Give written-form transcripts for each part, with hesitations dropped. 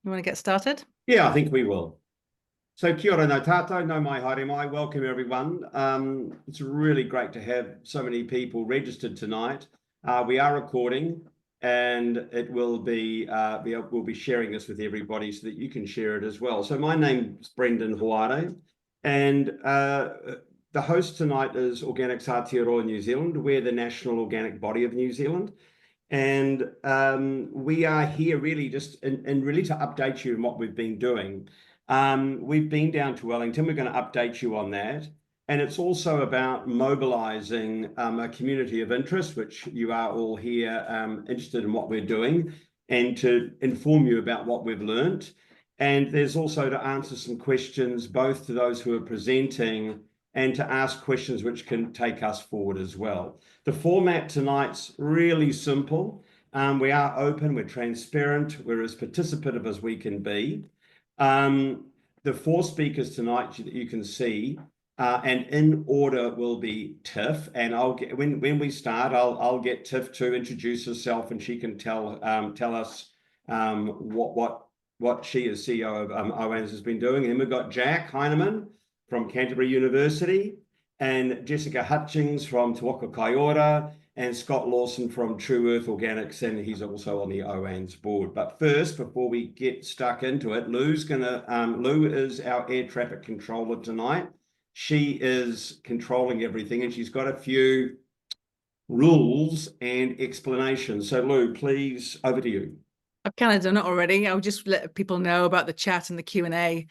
You want to get started? Yeah, I think we will. So kia ora no tātou, no mai haere mai. Welcome everyone. It's really great to have so many people registered tonight. We are recording, and it will be we'll be sharing this with everybody so that you can share it as well. So my name's Brendan Hoare, and the host tonight is Organics Aotearoa New Zealand. We're the national organic body of New Zealand. And we are here really just and really to update you on what we've been doing. We've been down to Wellington. We're going to update you on that. And it's also about mobilising a community of interest, which you are all here interested in what we're doing, and to inform you about what we've learnt. And there's also to answer some questions, both to those who are presenting and to ask questions which can take us forward as well. The format tonight's really simple. We are open, we're transparent, we're as participative as we can be. The four speakers tonight that you can see, and in order will be Tiff, and I'll get when we start, I'll get Tiff to introduce herself, and she can tell us what she as CEO of OANZ has been doing. And then we've got Jack Heinemann from Canterbury University, and Jessica Hutchings from Te Waka Kaiora, and Scott Lawson from True Earth Organics, and he's also on the OANZ board. But first, before we get stuck into it, Lou is our air traffic controller tonight. She is controlling everything, and she's got a few rules and explanations. So Lou, please, over to you. I've kind of done it already. I'll just let people know about the chat and the Q&A.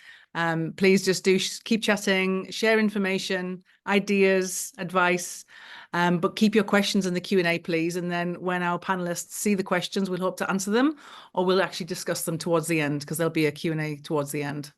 Please just keep chatting, share information, ideas, advice, but keep your questions in the Q&A, please. And then when our panelists see the questions, we'll hope to answer them, or we'll actually discuss them towards the end, because there'll be a Q&A towards the end.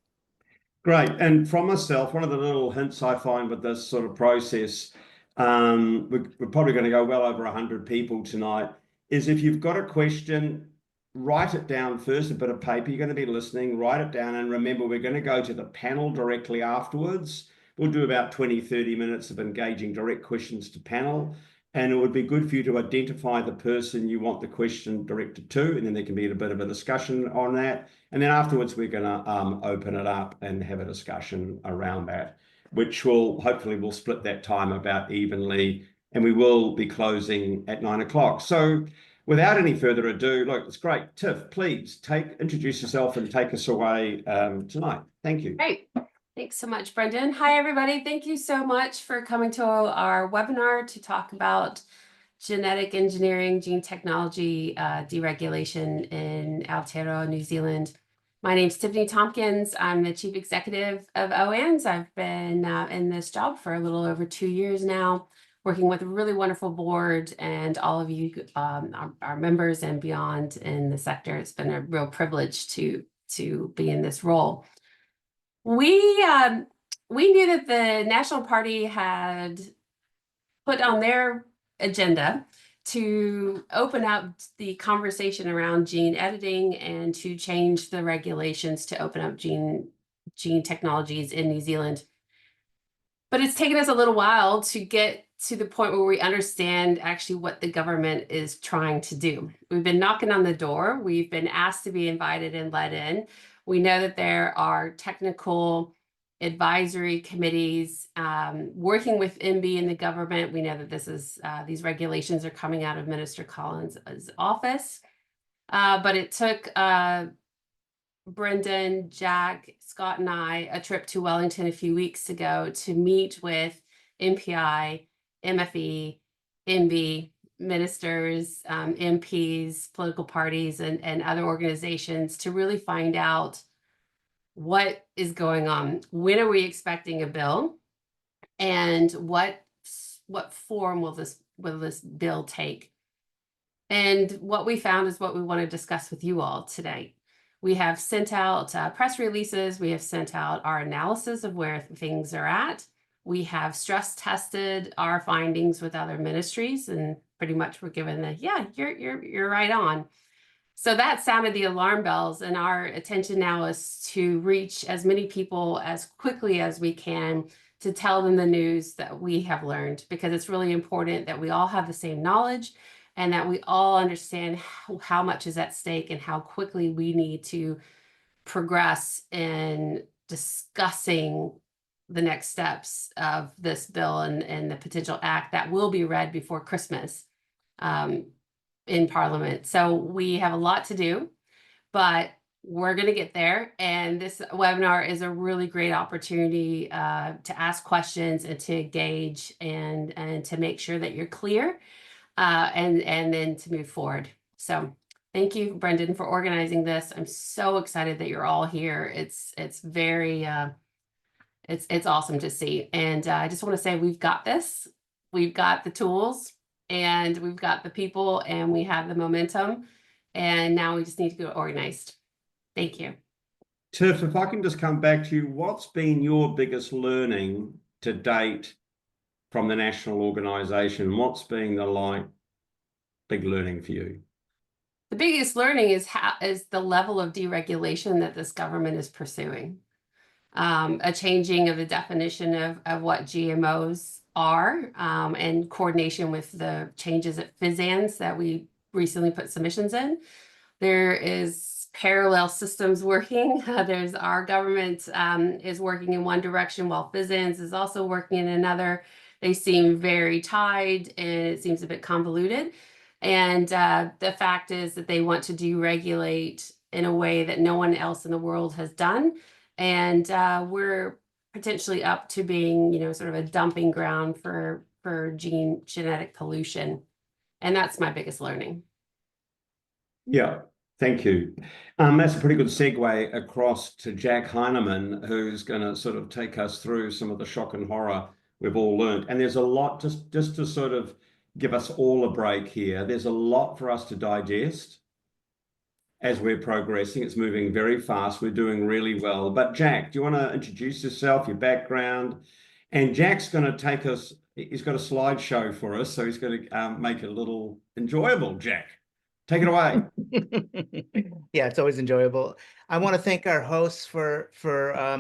Great. And from myself, one of the little hints I find with this sort of process, we're probably going to go well over 100 people tonight, is if you've got a question, write it down first, a bit of paper. You're going to be listening, write it down. And remember, we're going to go to the panel directly afterwards. We'll do about 20, 30 minutes of engaging direct questions to panel. And it would be good for you to identify the person you want the question directed to. And then there can be a bit of a discussion on that. And then afterwards, we're going to open it up and have a discussion around that, which will hopefully we'll split that time about evenly. And we will be closing at 9 o'clock. So without any further ado, look, it's great. Tiff, please introduce yourself and take us away tonight. Thank you. Great. Thanks so much, Brendan. Hi, everybody. Thank you so much for coming to our webinar to talk about genetic engineering, gene technology, deregulation in Aotearoa, New Zealand. My name's Tiffany Tompkins. I'm the Chief Executive of OANZ. I've been in this job for a little over 2 years now, working with a really wonderful board and all of you, our members and beyond in the sector. It's been a real privilege to be in this role. We knew that the National Party had put on their agenda to open up the conversation around gene editing and to change the regulations to open up gene technologies in New Zealand. But it's taken us a little while to get to the point where we understand actually what the government is trying to do. We've been knocking on the door. We've been asked to be invited and let in. We know that there are technical advisory committees working with MB in the government. We know that this is these regulations are coming out of Minister Collins' office. But it took Brendan, Jack, Scott, and I a trip to Wellington a few weeks ago to meet with MPI, MFE, MB, ministers, MPs, political parties, and other organizations to really find out what is going on. When are we expecting a bill? And what form will this bill take? And what we found is what we want to discuss with you all today. We have sent out press releases. We have sent out our analysis of where things are at. We have stress tested our findings with other ministries, and pretty much we're given the, yeah, you're right on. So that sounded the alarm bells, and our attention now is to reach as many people as quickly as we can to tell them the news that we have learned, because it's really important that we all have the same knowledge and that we all understand how much is at stake and how quickly we need to progress in discussing the next steps of this bill and the potential act that will be read before Christmas in Parliament. So we have a lot to do, but we're going to get there. And this webinar is a really great opportunity to ask questions and to engage and to make sure that you're clear and then to move forward. So thank you, Brendan, for organizing this. I'm so excited that you're all here. It's very it's awesome to see. And I just want to say we've got this. We've got the tools and we've got the people and we have the momentum. And now we just need to get organized. Thank you. Tiff, if I can just come back to you, what's been your biggest learning to date from the national organisation? What's been the big learning for you? The biggest learning is the level of deregulation that this government is pursuing. A changing of the definition of what GMOs are and coordination with the changes at FISANS that we recently put submissions in. There is parallel systems working. There's our government is working in one direction while FISANS is also working in another. They seem very tied and it seems a bit convoluted. And the fact is that they want to deregulate in a way that no one else in the world has done. And we're potentially up to being, sort of a dumping ground for genetic pollution. And that's my biggest learning. Yeah, thank you. That's a pretty good segue across to Jack Heinemann, who's going to sort of take us through some of the shock and horror we've all learned. And there's a lot, just to sort of give us all a break here, there's a lot for us to digest as we're progressing. It's moving very fast. We're doing really well. But Jack, do you want to introduce yourself, your background? And Jack's going to take us, he's got a slideshow for us, so he's going to make it a little enjoyable. Jack, take it away. Yeah, it's always enjoyable. I want to thank our hosts for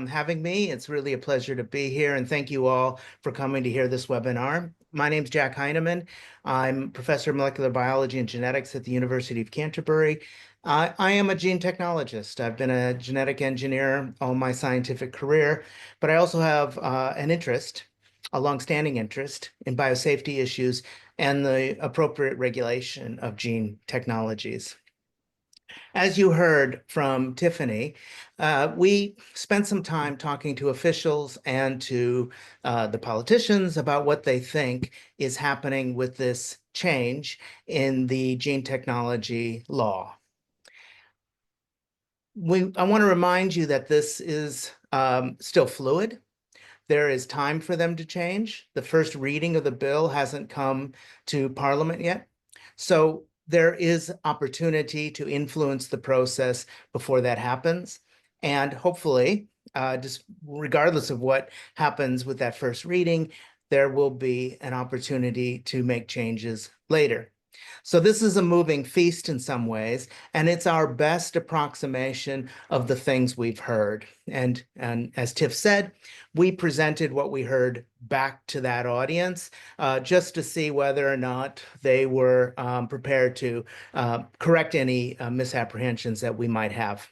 having me. It's really a pleasure to be here, and thank you all for coming to hear this webinar. My name's Jack Heinemann. I'm professor of molecular biology and genetics at the University of Canterbury. I am a gene technologist. I've been a genetic engineer all my scientific career, but I also have an interest, a longstanding interest in biosafety issues and the appropriate regulation of gene technologies. As you heard from Tiffany, we spent some time talking to officials and to the politicians about what they think is happening with this change in the gene technology law. I want to remind you that this is still fluid. There is time for them to change. The first reading of the bill hasn't come to Parliament yet. So there is opportunity to influence the process before that happens. And hopefully, just regardless of what happens with that first reading, there will be an opportunity to make changes later. So this is a moving feast in some ways, and it's our best approximation of the things we've heard. And as Tiff said, we presented what we heard back to that audience just to see whether or not they were prepared to correct any misapprehensions that we might have.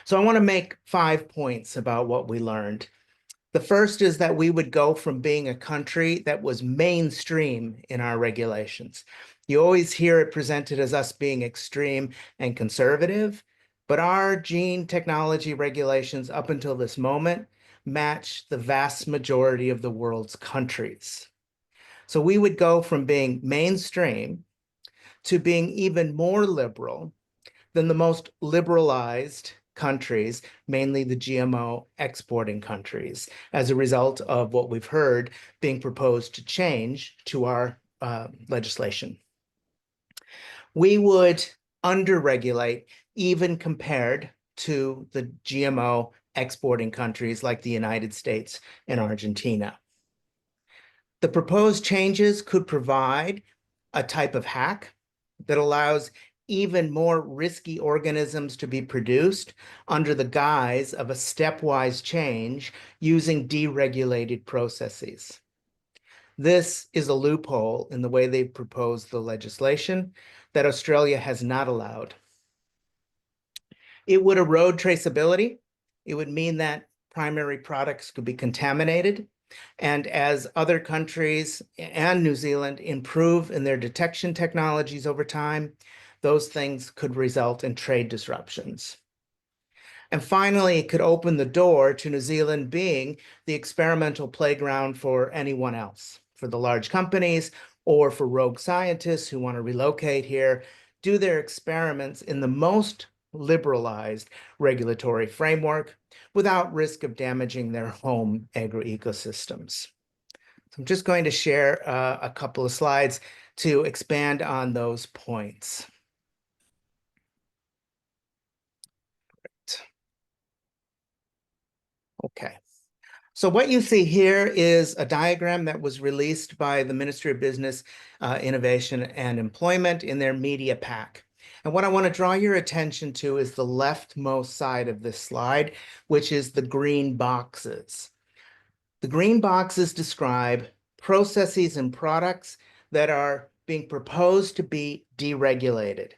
So I want to make 5 points about what we learned. The first is that we would go from being a country that was mainstream in our regulations. You always hear it presented as us being extreme and conservative, but our gene technology regulations up until this moment match the vast majority of the world's countries. So we would go from being mainstream to being even more liberal than the most liberalized countries, mainly the GMO exporting countries, as a result of what we've heard being proposed to change to our legislation. We would underregulate even compared to the GMO exporting countries like the United States and Argentina. The proposed changes could provide a type of hack that allows even more risky organisms to be produced under the guise of a stepwise change using deregulated processes. This is a loophole in the way they've proposed the legislation that Australia has not allowed. It would erode traceability. It would mean that primary products could be contaminated. And as other countries and New Zealand improve in their detection technologies over time, those things could result in trade disruptions. And finally, it could open the door to New Zealand being the experimental playground for anyone else, for the large companies or for rogue scientists who want to relocate here, do their experiments in the most liberalized regulatory framework without risk of damaging their home agroecosystems. So I'm just going to share a couple of slides to expand on those points. Okay. So what you see here is a diagram that was released by the Ministry of Business, Innovation and Employment in their media pack. And what I want to draw your attention to is the leftmost side of this slide, which is the green boxes. The green boxes describe processes and products that are being proposed to be deregulated.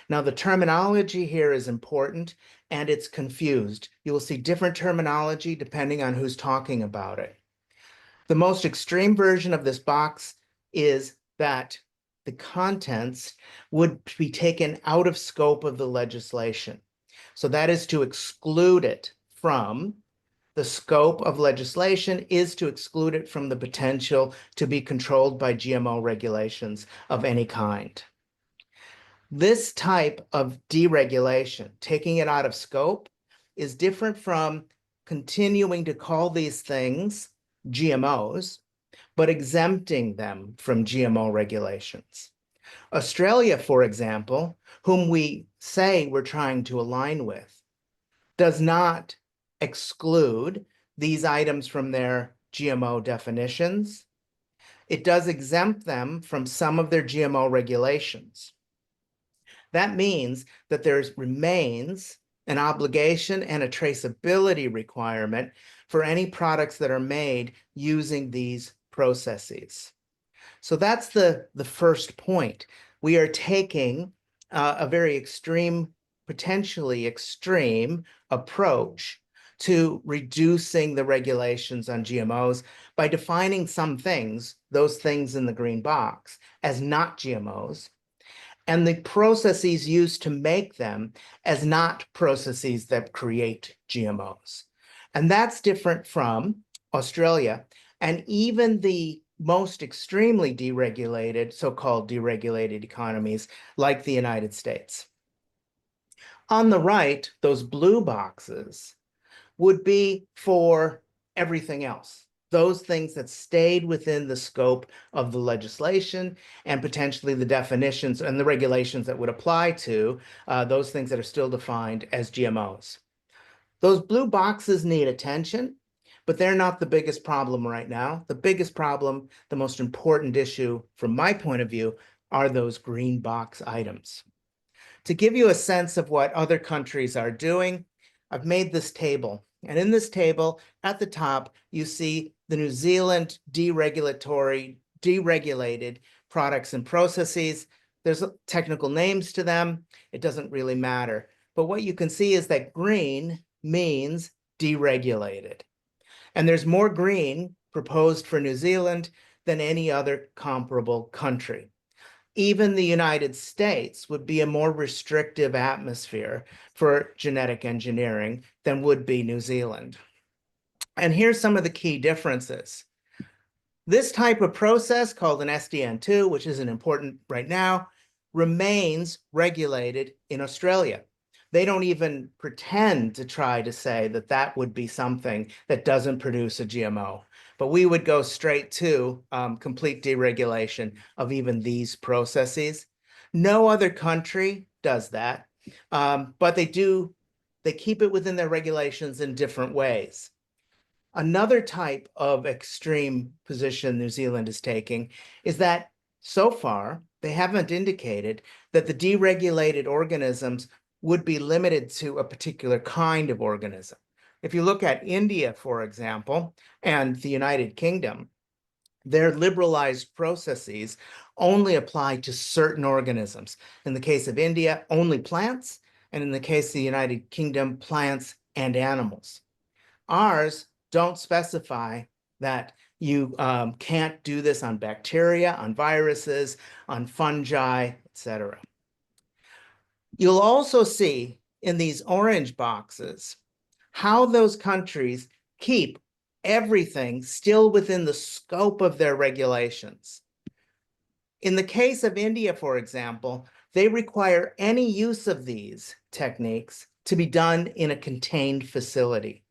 Now, the terminology here is important and it's confused. You will see different terminology depending on who's talking about it. The most extreme version of this box is that the contents would be taken out of scope of the legislation. So that is to exclude it from the scope of legislation, is to exclude it from the potential to be controlled by GMO regulations of any kind. This type of deregulation, taking it out of scope, is different from continuing to call these things GMOs, but exempting them from GMO regulations. Australia, for example, whom we say we're trying to align with, does not exclude these items from their GMO definitions. It does exempt them from some of their GMO regulations. That means that there remains an obligation and a traceability requirement for any products that are made using these processes. So that's the first point. We are taking a very extreme, potentially extreme approach to reducing the regulations on GMOs by defining some things, those things in the green box, as not GMOs, and the processes used to make them as not processes that create GMOs. And that's different from Australia and even the most extremely deregulated, so-called deregulated economies like the United States. On the right, those blue boxes would be for everything else. Those things that stayed within the scope of the legislation and potentially the definitions and the regulations that would apply to those things that are still defined as GMOs. Those blue boxes need attention, but they're not the biggest problem right now. The biggest problem, the most important issue from my point of view, are those green box items. To give you a sense of what other countries are doing, I've made this table. And in this table, at the top, you see the New Zealand deregulated products and processes. There's technical names to them. It doesn't really matter. But what you can see is that green means deregulated. And there's more green proposed for New Zealand than any other comparable country. Even the United States would be a more restrictive atmosphere for genetic engineering than would be New Zealand. And here's some of the key differences. This type of process, called an SDN2, which isn't important right now, remains regulated in Australia. They don't even pretend to try to say that that would be something that doesn't produce a GMO. But we would go straight to complete deregulation of even these processes. No other country does that, but they keep it within their regulations in different ways. Another type of extreme position New Zealand is taking is that so far, they haven't indicated that the deregulated organisms would be limited to a particular kind of organism. If you look at India, for example, and the United Kingdom, their liberalized processes only apply to certain organisms. In the case of India, only plants, and in the case of the United Kingdom, plants and animals. Ours don't specify that you can't do this on bacteria, on viruses, on fungi, etc. You'll also see in these orange boxes how those countries keep everything still within the scope of their regulations. In the case of India, for example, they require any use of these techniques to be done in a contained facility.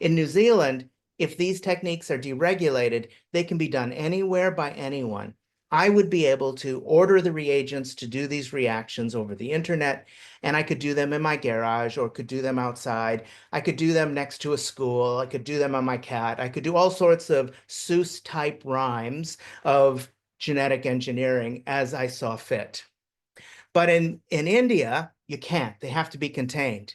In New Zealand, if these techniques are deregulated, they can be done anywhere by anyone. I would be able to order the reagents to do these reactions over the internet, and I could do them in my garage or could do them outside. I could do them next to a school. I could do them on my cat. I could do all sorts of Seuss-type rhymes of genetic engineering as I saw fit. But in India, you can't. They have to be contained.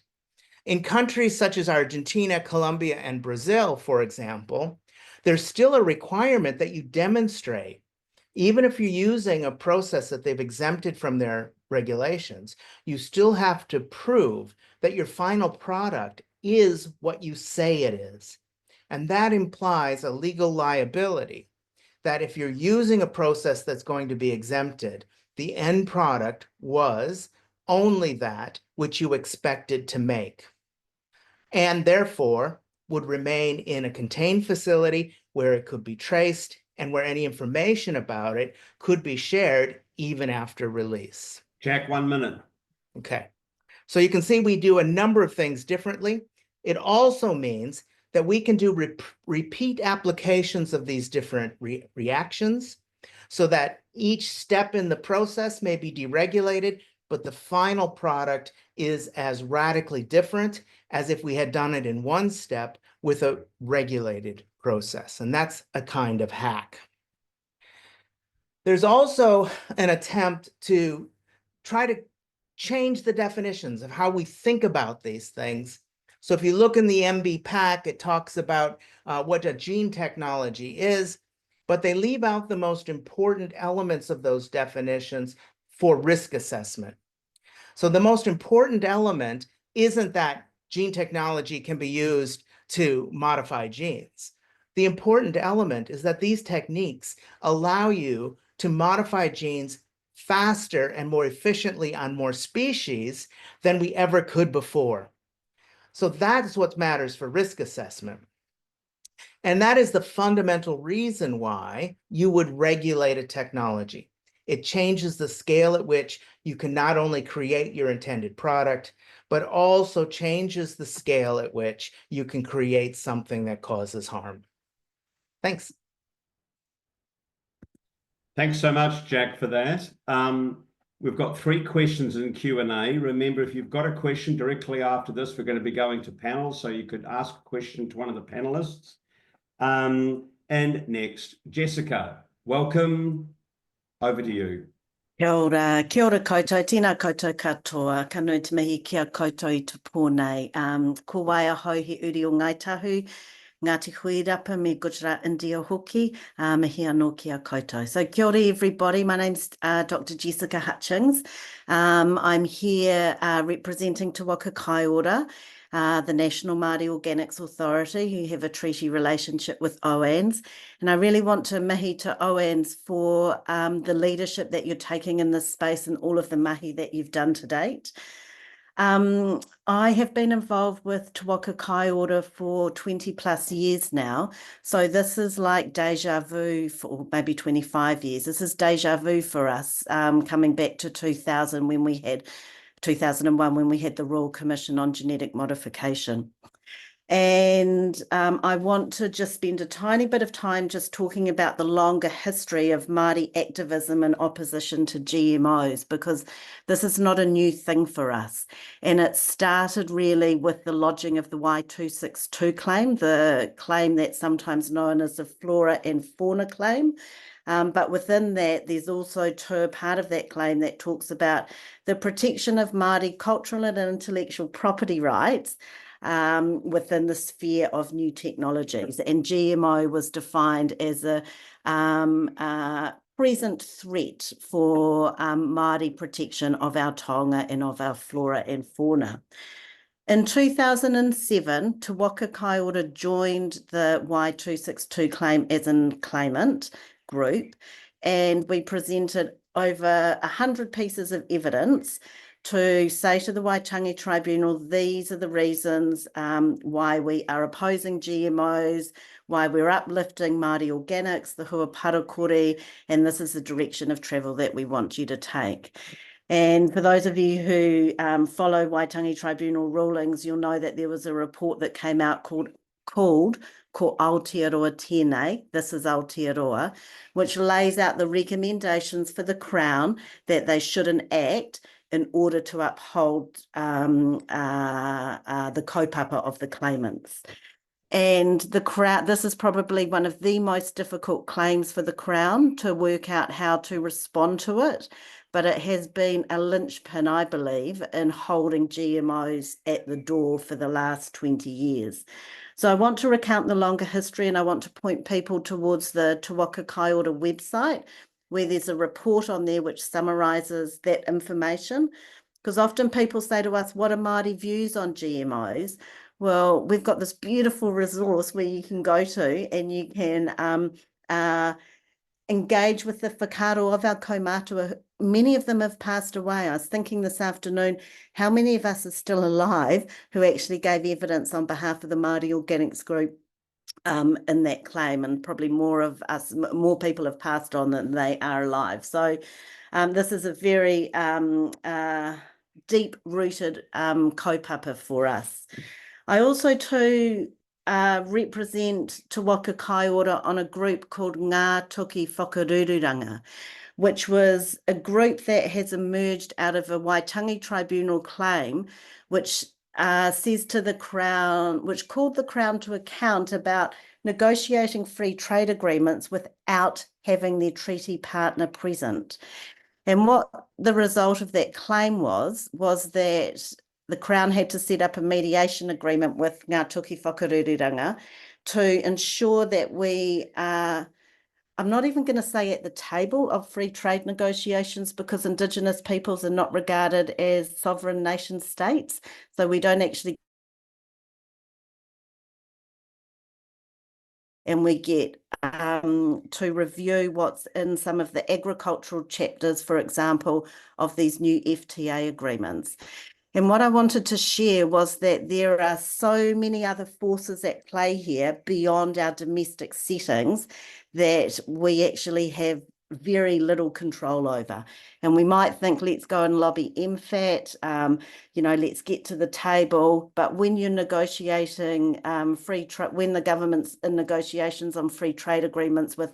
In countries such as Argentina, Colombia, and Brazil, for example, there's still a requirement that you demonstrate, even if you're using a process that they've exempted from their regulations, you still have to prove that your final product is what you say it is. And that implies a legal liability, that if you're using a process that's going to be exempted, the end product was only that which you expected to make, and therefore would remain in a contained facility where it could be traced and where any information about it could be shared even after release. Jack, 1 minute. Okay, so you can see we do a number of things differently. It also means that we can do repeat applications of these different reactions so that each step in the process may be deregulated, but the final product is as radically different as if we had done it in one step with a regulated process. And that's a kind of hack. There's also an attempt to try to change the definitions of how we think about these things. So if you look in the MB pack, it talks about what a gene technology is, but they leave out the most important elements of those definitions for risk assessment. So the most important element isn't that gene technology can be used to modify genes. The important element is that these techniques allow you to modify genes faster and more efficiently on more species than we ever could before. So that's what matters for risk assessment. And that is the fundamental reason why you would regulate a technology. It changes the scale at which you can not only create your intended product, but also changes the scale at which you can create something that causes harm. Thanks. Thanks so much, Jack, for that. We've got 3 questions in Q&A. Remember, if you've got a question directly after this, we're going to be going to panels, so you could ask a question to one of the panelists. And next, Jessica, welcome. Over to you. Kia ora koutou, tēnā koutou katoa, ka nui te mihi kia koutou I te pōnei. Ko waia hau he uri o Ngaitahu, Ngāti Huirapa me Gujarat, India hoki, mihi anō kia koutou. So kia ora everybody, my name's Dr. Jessica Hutchings. I'm here representing Te Waka Kaiora, the National Māori Organics Authority, who have a treaty relationship with OANZ. And I really want to mihi to OANZ for the leadership that you're taking in this space and all of the mahi that you've done to date. I have been involved with Te Waka Kaiora for 20 plus years now. So this is like deja vu for maybe 25 years. This is deja vu for us, coming back to 2001 when we had the Royal Commission on Genetic Modification. And I want to just spend a tiny bit of time just talking about the longer history of Māori activism and opposition to GMOs, because this is not a new thing for us. And it started really with the lodging of the Y262 claim, the claim that's sometimes known as the flora and fauna claim. But within that, there's also part of that claim that talks about the protection of Māori cultural and intellectual property rights within the sphere of new technologies. And GMO was defined as a present threat for Māori protection of our taonga and of our flora and fauna. In 2007, Te Waka Kaiora joined the Y262 claim as in claimant group, and we presented over 100 pieces of evidence to say to the Waitangi Tribunal, these are the reasons why we are opposing GMOs, why we're uplifting Māori organics, the Hua Parakore, and this is the direction of travel that we want you to take. And for those of you who follow Waitangi Tribunal rulings, you'll know that there was a report that came out called Aotearoa Tēnei, this is Aotearoa, which lays out the recommendations for the Crown that they should enact in order to uphold the kaupapa of the claimants. And the Crown, this is probably one of the most difficult claims for the Crown to work out how to respond to it, but it has been a linchpin, I believe, in holding GMOs at the door for the last 20 years. So I want to recount the longer history, and I want to point people towards the Te Waka Kaiora website, where there's a report on there which summarises that information. Because often people say to us, what are Māori views on GMOs? Well, we've got this beautiful resource where you can go to and you can engage with the whakaaro of our kaumātua. Many of them have passed away. I was thinking this afternoon, how many of us are still alive who actually gave evidence on behalf of the Māori Organics group in that claim, and probably more people have passed on than they are alive. So this is a very deep-rooted kaupapa for us. I also too represent Te Waka Kaiora on a group called Ngā Tuki Whakarururanga, which was a group that has emerged out of a Waitangi Tribunal claim, which says to the Crown, which called the Crown to account about negotiating free trade agreements without having their treaty partner present. And what the result of that claim was that the Crown had to set up a mediation agreement with Ngā Tuki Whakarururanga to ensure that we are, I'm not even going to say at the table of free trade negotiations, because Indigenous peoples are not regarded as sovereign nation states. So we don't actually, and we get to review what's in some of the agricultural chapters, for example, of these new FTA agreements. And what I wanted to share was that there are so many other forces at play here beyond our domestic settings that we actually have very little control over. And we might think, let's go and lobby MFAT, let's get to the table. But when you're negotiating when the government's in negotiations on free trade agreements with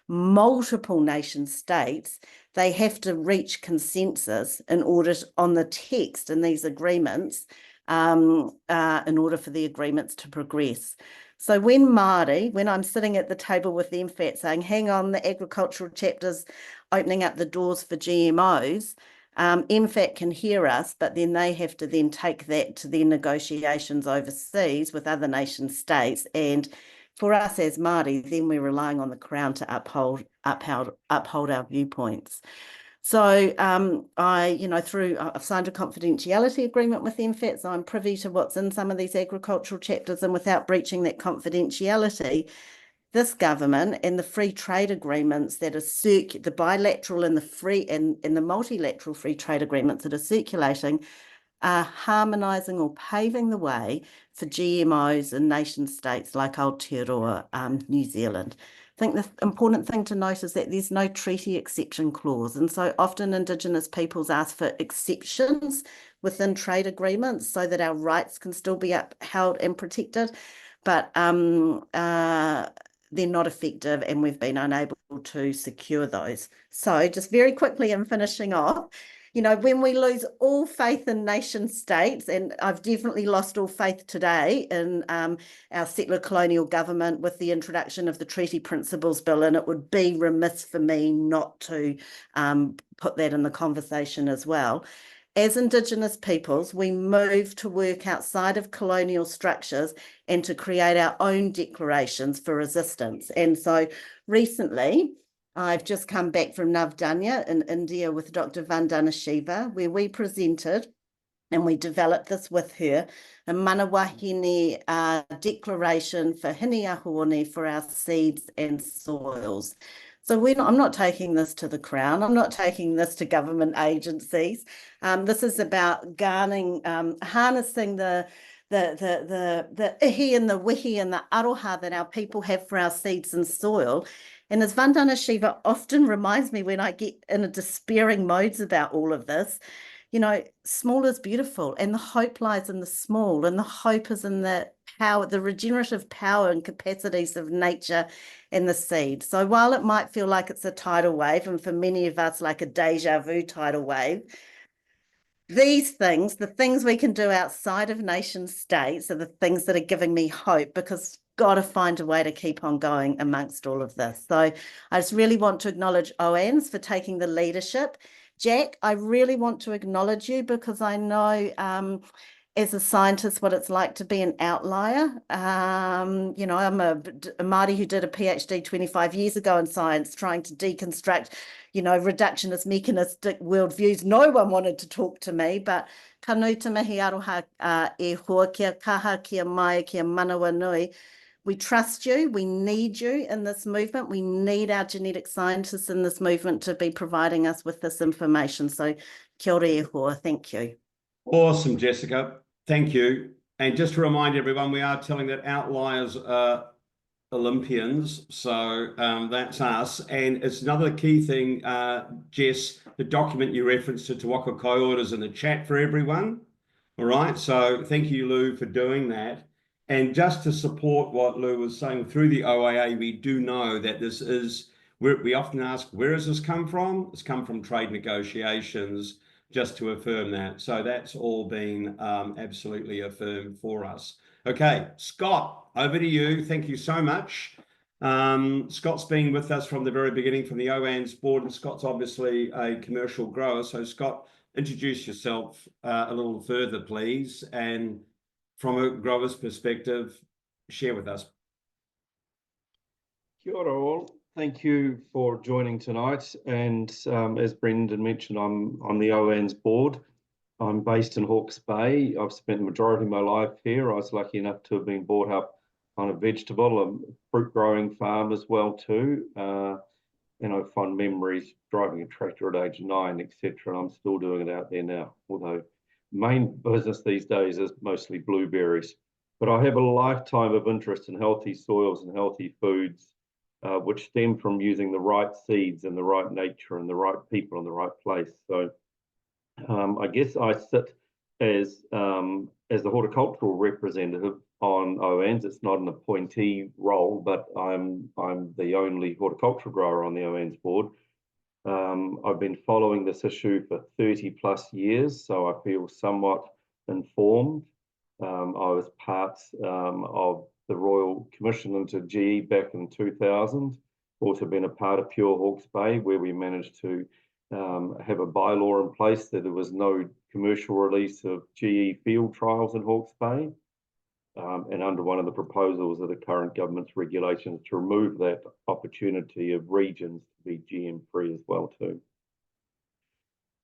multiple nation states, they have to reach consensus in order on the text in these agreements in order for the agreements to progress. So when I'm sitting at the table with the MFAT saying, hang on, the agricultural chapter's opening up the doors for GMOs, MFAT can hear us, but then they have to then take that to their negotiations overseas with other nation states. And for us as Māori, then we're relying on the Crown to uphold our viewpoints. So I've signed a confidentiality agreement with MFAT, so I'm privy to what's in some of these agricultural chapters, and without breaching that confidentiality, this government and the free trade agreements that are the bilateral and the free and the multilateral free trade agreements that are circulating are harmonising or paving the way for GMOs in nation states like Aotearoa, New Zealand. I think the important thing to note is that there's no treaty exception clause. And so often Indigenous peoples ask for exceptions within trade agreements so that our rights can still be upheld and protected. But they're not effective, and we've been unable to secure those. So just very quickly, I'm finishing off. When we lose all faith in nation states, and I've definitely lost all faith today in our settler colonial government with the introduction of the Treaty Principles Bill, and it would be remiss for me not to put that in the conversation as well. As Indigenous peoples, we move to work outside of colonial structures and to create our own declarations for resistance. And so recently, I've just come back from Navdanya in India with Dr. Vandana Shiva, where we presented and we developed this with her, a Manawahine declaration for Hiniahone for our seeds and soils. So I'm not taking this to the Crown. I'm not taking this to government agencies. This is about harnessing the ihi and the wihi and the aroha that our people have for our seeds and soil. And as Vandana Shiva often reminds me when I get in a despairing modes about all of this, you know, small is beautiful, and the hope lies in the small, and the hope is in the power, the regenerative power and capacities of nature and the seed. So while it might feel like it's a tidal wave, and for many of us like a deja vu tidal wave, these things, the things we can do outside of nation states, are the things that are giving me hope, because got to find a way to keep on going amongst all of this. So I just really want to acknowledge OANZ for taking the leadership. Jack, I really want to acknowledge you, because I know as a scientist what it's like to be an outlier. You know, I'm a Māori who did a PhD 25 years ago in science, trying to deconstruct, you know, reductionist, mechanistic worldviews. No one wanted to talk to me, but ka nui te mihi aroha e hoa, kia kaha, kia mai, kia manawa nui. We trust you. We need you in this movement. We need our genetic scientists in this movement to be providing us with this information. So kia ora e hoa. Thank you. Awesome, Jessica. Thank you. And just to remind everyone, we are telling that outliers are Olympians. So that's us. And it's another key thing, Jess, the document you referenced to Te Waka Kaiora is in the chat for everyone. All right. So thank you, Lou, for doing that. And just to support what Lou was saying, through the OAA, we do know that this is, we often ask, where has this come from? It's come from trade negotiations, just to affirm that. So that's all been absolutely affirmed for us. Okay, Scott, over to you. Thank you so much. Scott's been with us from the very beginning, from the OANZ board, and Scott's obviously a commercial grower. So Scott, introduce yourself a little further, please. And from a grower's perspective, share with us. Kia ora all. Thank you for joining tonight. And as Brendan mentioned, I'm the OANZ board. I'm based in Hawke's Bay. I've spent the majority of my life here. I was lucky enough to have been brought up on a vegetable, a fruit growing farm as well too. And I have fond memories driving a tractor at age 9, etc. And I'm still doing it out there now, although main business these days is mostly blueberries. But I have a lifetime of interest in healthy soils and healthy foods, which stem from using the right seeds and the right nature and the right people in the right place. So I guess I sit as the horticultural representative on OANZ. It's not an appointee role, but I'm the only horticultural grower on the OANZ board. I've been following this issue for 30 plus years, so I feel somewhat informed. I was part of the Royal Commission into GE back in 2000. Also been a part of Pure Hawke's Bay, where we managed to have a bylaw in place that there was no commercial release of GE field trials in Hawke's Bay. And under one of the proposals of the current government's regulations to remove that opportunity of regions to be GM free as well too.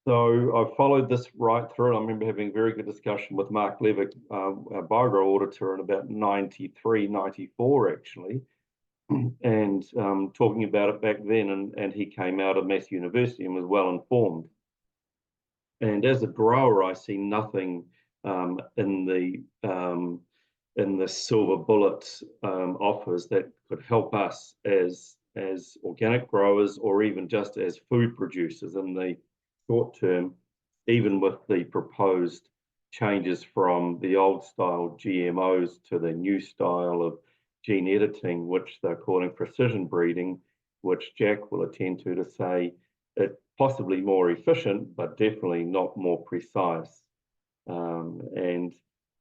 So I've followed this right through. I remember having a very good discussion with Mark Levick, our biogrow auditor, in about 93, 94 actually, and talking about it back then, and he came out of Mass University and was well informed. And as a grower, I see nothing in the silver bullet offers that could help us as organic growers, or even just as food producers in the short term, even with the proposed changes from the old style GMOs to the new style of gene editing, which they're calling precision breeding, which Jack will attend to say it's possibly more efficient, but definitely not more precise. And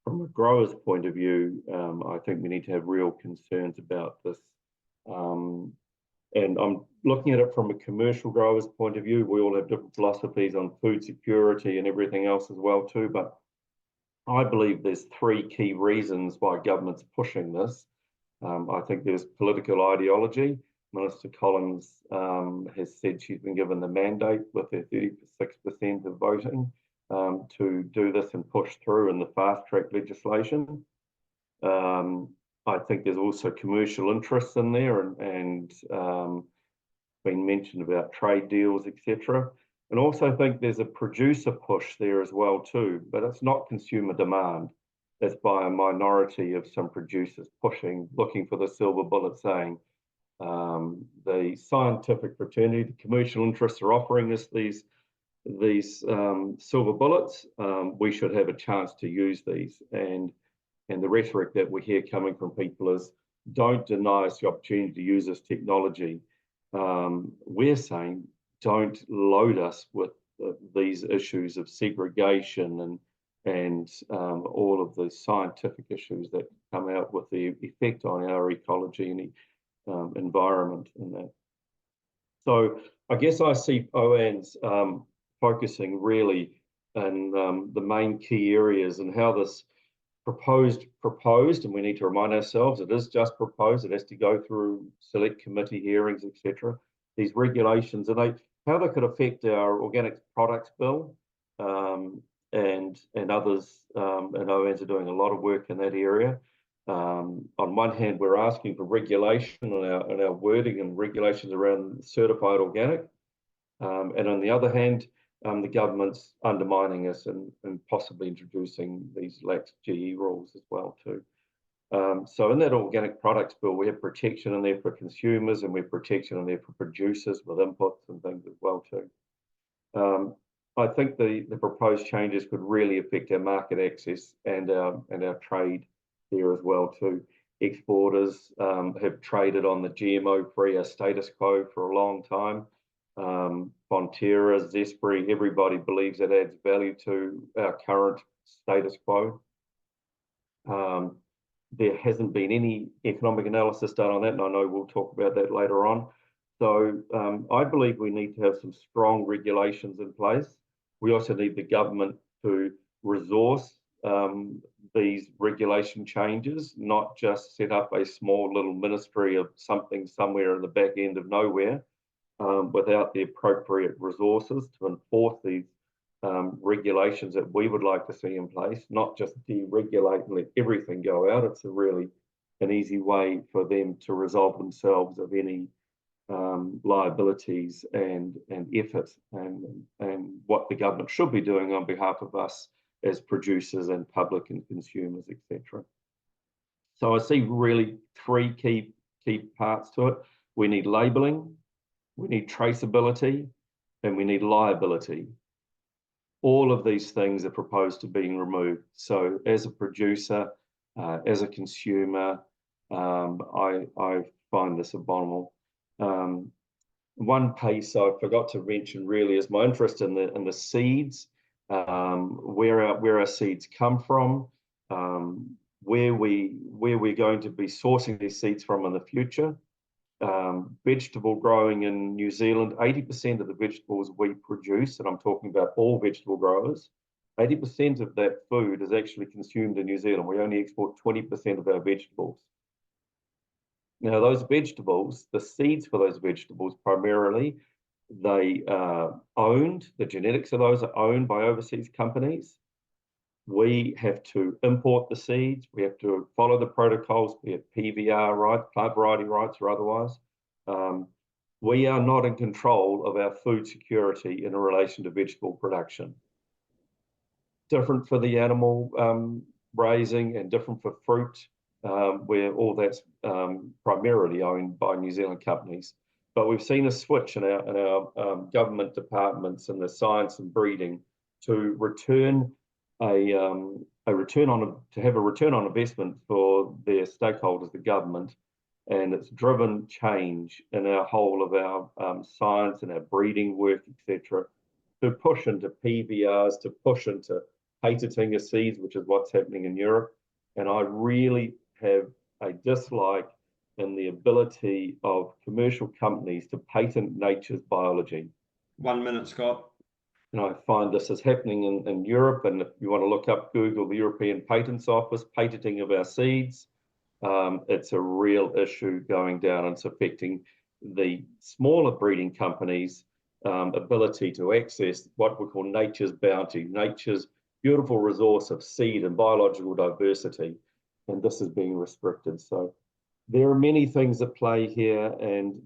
from a grower's point of view, I think we need to have real concerns about this. And I'm looking at it from a commercial grower's point of view. We all have different philosophies on food security and everything else as well too, but I believe there's 3 key reasons why government's pushing this. I think there's political ideology. Minister Collins has said she's been given the mandate with her 36% of voting to do this and push through in the fast track legislation. I think there's also commercial interests in there and been mentioned about trade deals, etc. And also think there's a producer push there as well too, but it's not consumer demand. It's by a minority of some producers looking for the silver bullet, saying the scientific fraternity, the commercial interests are offering us these silver bullets. We should have a chance to use these. And the rhetoric that we hear coming from people is, don't deny us the opportunity to use this technology. We're saying, don't load us with these issues of segregation and all of the scientific issues that come out with the effect on our ecology and environment and that. So I guess I see OANZ focusing really in the main key areas and how this proposed, and we need to remind ourselves it is just proposed. It has to go through select committee hearings, etc. These regulations and how they could affect our organic products bill, and others. And OANZ are doing a lot of work in that area. On one hand, we're asking for regulation and our wording and regulations around certified organic, and on the other hand, the government's undermining us and possibly introducing these lax GE rules as well too. So in that organic products bill, we have protection in there for consumers and we have protection in there for producers with inputs and things as well too. I think the proposed changes could really affect our market access and our trade there as well too. Exporters have traded on the GMO-free status quo for a long time. Fonterra, Zespri, everybody believes it adds value to our current status quo. There hasn't been any economic analysis done on that, and I know we'll talk about that later on. So I believe we need to have some strong regulations in place. We also need the government to resource these regulation changes, not just set up a small little ministry of something somewhere in the back end of nowhere without the appropriate resources to enforce these regulations that we would like to see in place, not just deregulate and let everything go out. It's an easy way for them to resolve themselves of any liabilities and efforts and what the government should be doing on behalf of us as producers and public and consumers, etc. So I see really three key parts to it. We need labelling, we need traceability, and we need liability. All of these things are proposed to being removed. So as a producer, as a consumer, I find this abominable. One piece I forgot to mention really is my interest in the seeds, where our seeds come from, where we're going to be sourcing these seeds from in the future. Vegetable growing in New Zealand, 80% of the vegetables we produce, and I'm talking about all vegetable growers, 80% of that food is actually consumed in New Zealand. We only export 20% of our vegetables. Now, those vegetables, the seeds for those vegetables, primarily, they are owned, the genetics of those are owned by overseas companies. We have to import the seeds. We have to follow the protocols, be it PVR rights, plant variety rights, or otherwise. We are not in control of our food security in relation to vegetable production. Different for the animal raising and different for fruit, where all that's primarily owned by New Zealand companies. But we've seen a switch in our government departments in the science and breeding to have a return on investment for their stakeholders, the government, and it's driven change in our whole of our science and our breeding work, etc., to push into PVRs, to push into patenting of seeds, which is what's happening in Europe. And I really have a dislike in the ability of commercial companies to patent nature's biology. 1 minute, Scott. And I find this is happening in Europe, and if you want to look up, Google the European Patents Office, patenting of our seeds. It's a real issue going down, and it's affecting the smaller breeding companies' ability to access what we call nature's bounty, nature's beautiful resource of seed and biological diversity, and this is being restricted. So there are many things at play here, and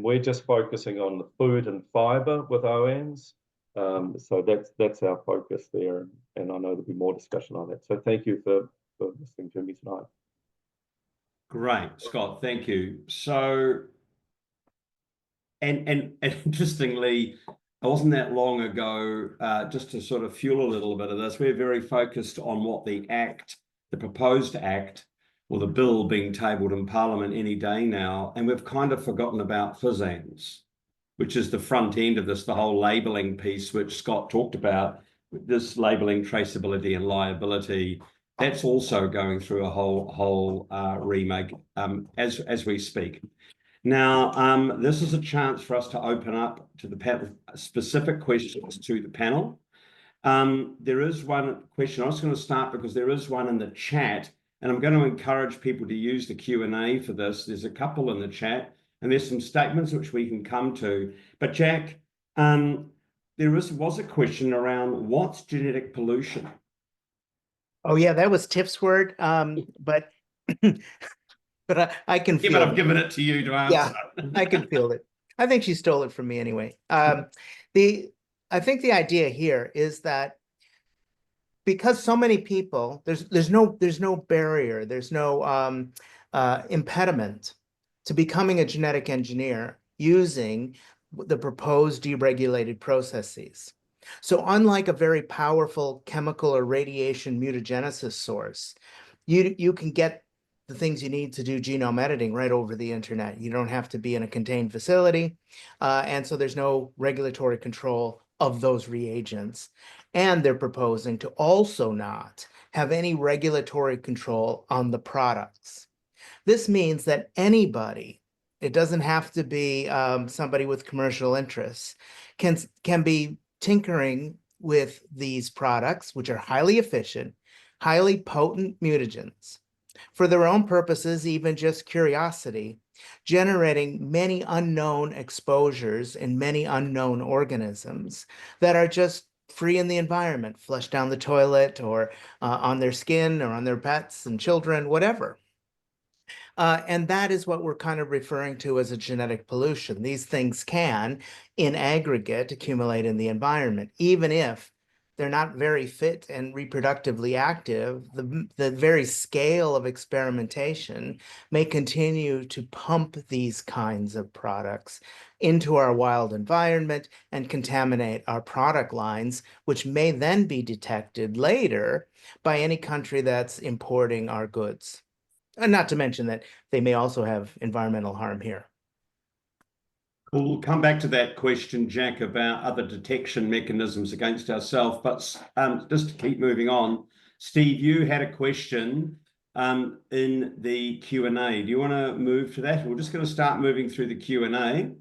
we're just focusing on the food and fibre with OANZ. So that's our focus there, and I know there'll be more discussion on that. So thank you for listening to me tonight. Great, Scott, thank you. So, and interestingly, it wasn't that long ago, just to sort of fuel a little bit of this, we're very focused on what the proposed act, or the bill being tabled in Parliament any day now, and we've kind of forgotten about FSANZ, which is the front end of this, the whole labelling piece, which Scott talked about, this labelling, traceability and liability. That's also going through a whole remake as we speak. Now, this is a chance for us to open up to the panel, specific questions to the panel. There is one question. I was going to start because there is one in the chat, and I'm going to encourage people to use the Q&A for this. There's a couple in the chat, and there's some statements which we can come to. But Jack, there was a question around what's genetic pollution? Oh yeah, that was Tiff's word, but but I can feel I've given it to you to answer. Yeah, I can feel it. I think she stole it from me anyway. I think the idea here is that because so many people, there's no barrier, there's no impediment to becoming a genetic engineer using the proposed deregulated processes. So unlike a very powerful chemical or radiation mutagenesis source, you can get the things you need to do genome editing right over the internet. You don't have to be in a contained facility. And so there's no regulatory control of those reagents. And they're proposing to also not have any regulatory control on the products. This means that anybody, it doesn't have to be somebody with commercial interests, can be tinkering with these products, which are highly efficient, highly potent mutagens, for their own purposes, even just curiosity, generating many unknown exposures in many unknown organisms that are just free in the environment, flushed down the toilet or on their skin or on their pets and children, whatever. And that is what we're kind of referring to as a genetic pollution. These things can, in aggregate, accumulate in the environment, even if they're not very fit and reproductively active. The very scale of experimentation may continue to pump these kinds of products into our wild environment and contaminate our product lines, which may then be detected later by any country that's importing our goods. And not to mention that they may also have environmental harm here. We'll come back to that question, Jack, about other detection mechanisms against ourselves. But just to keep moving on, Steve, you had a question in the Q&A. Do you want to move to that? We're just going to start moving through the Q&A.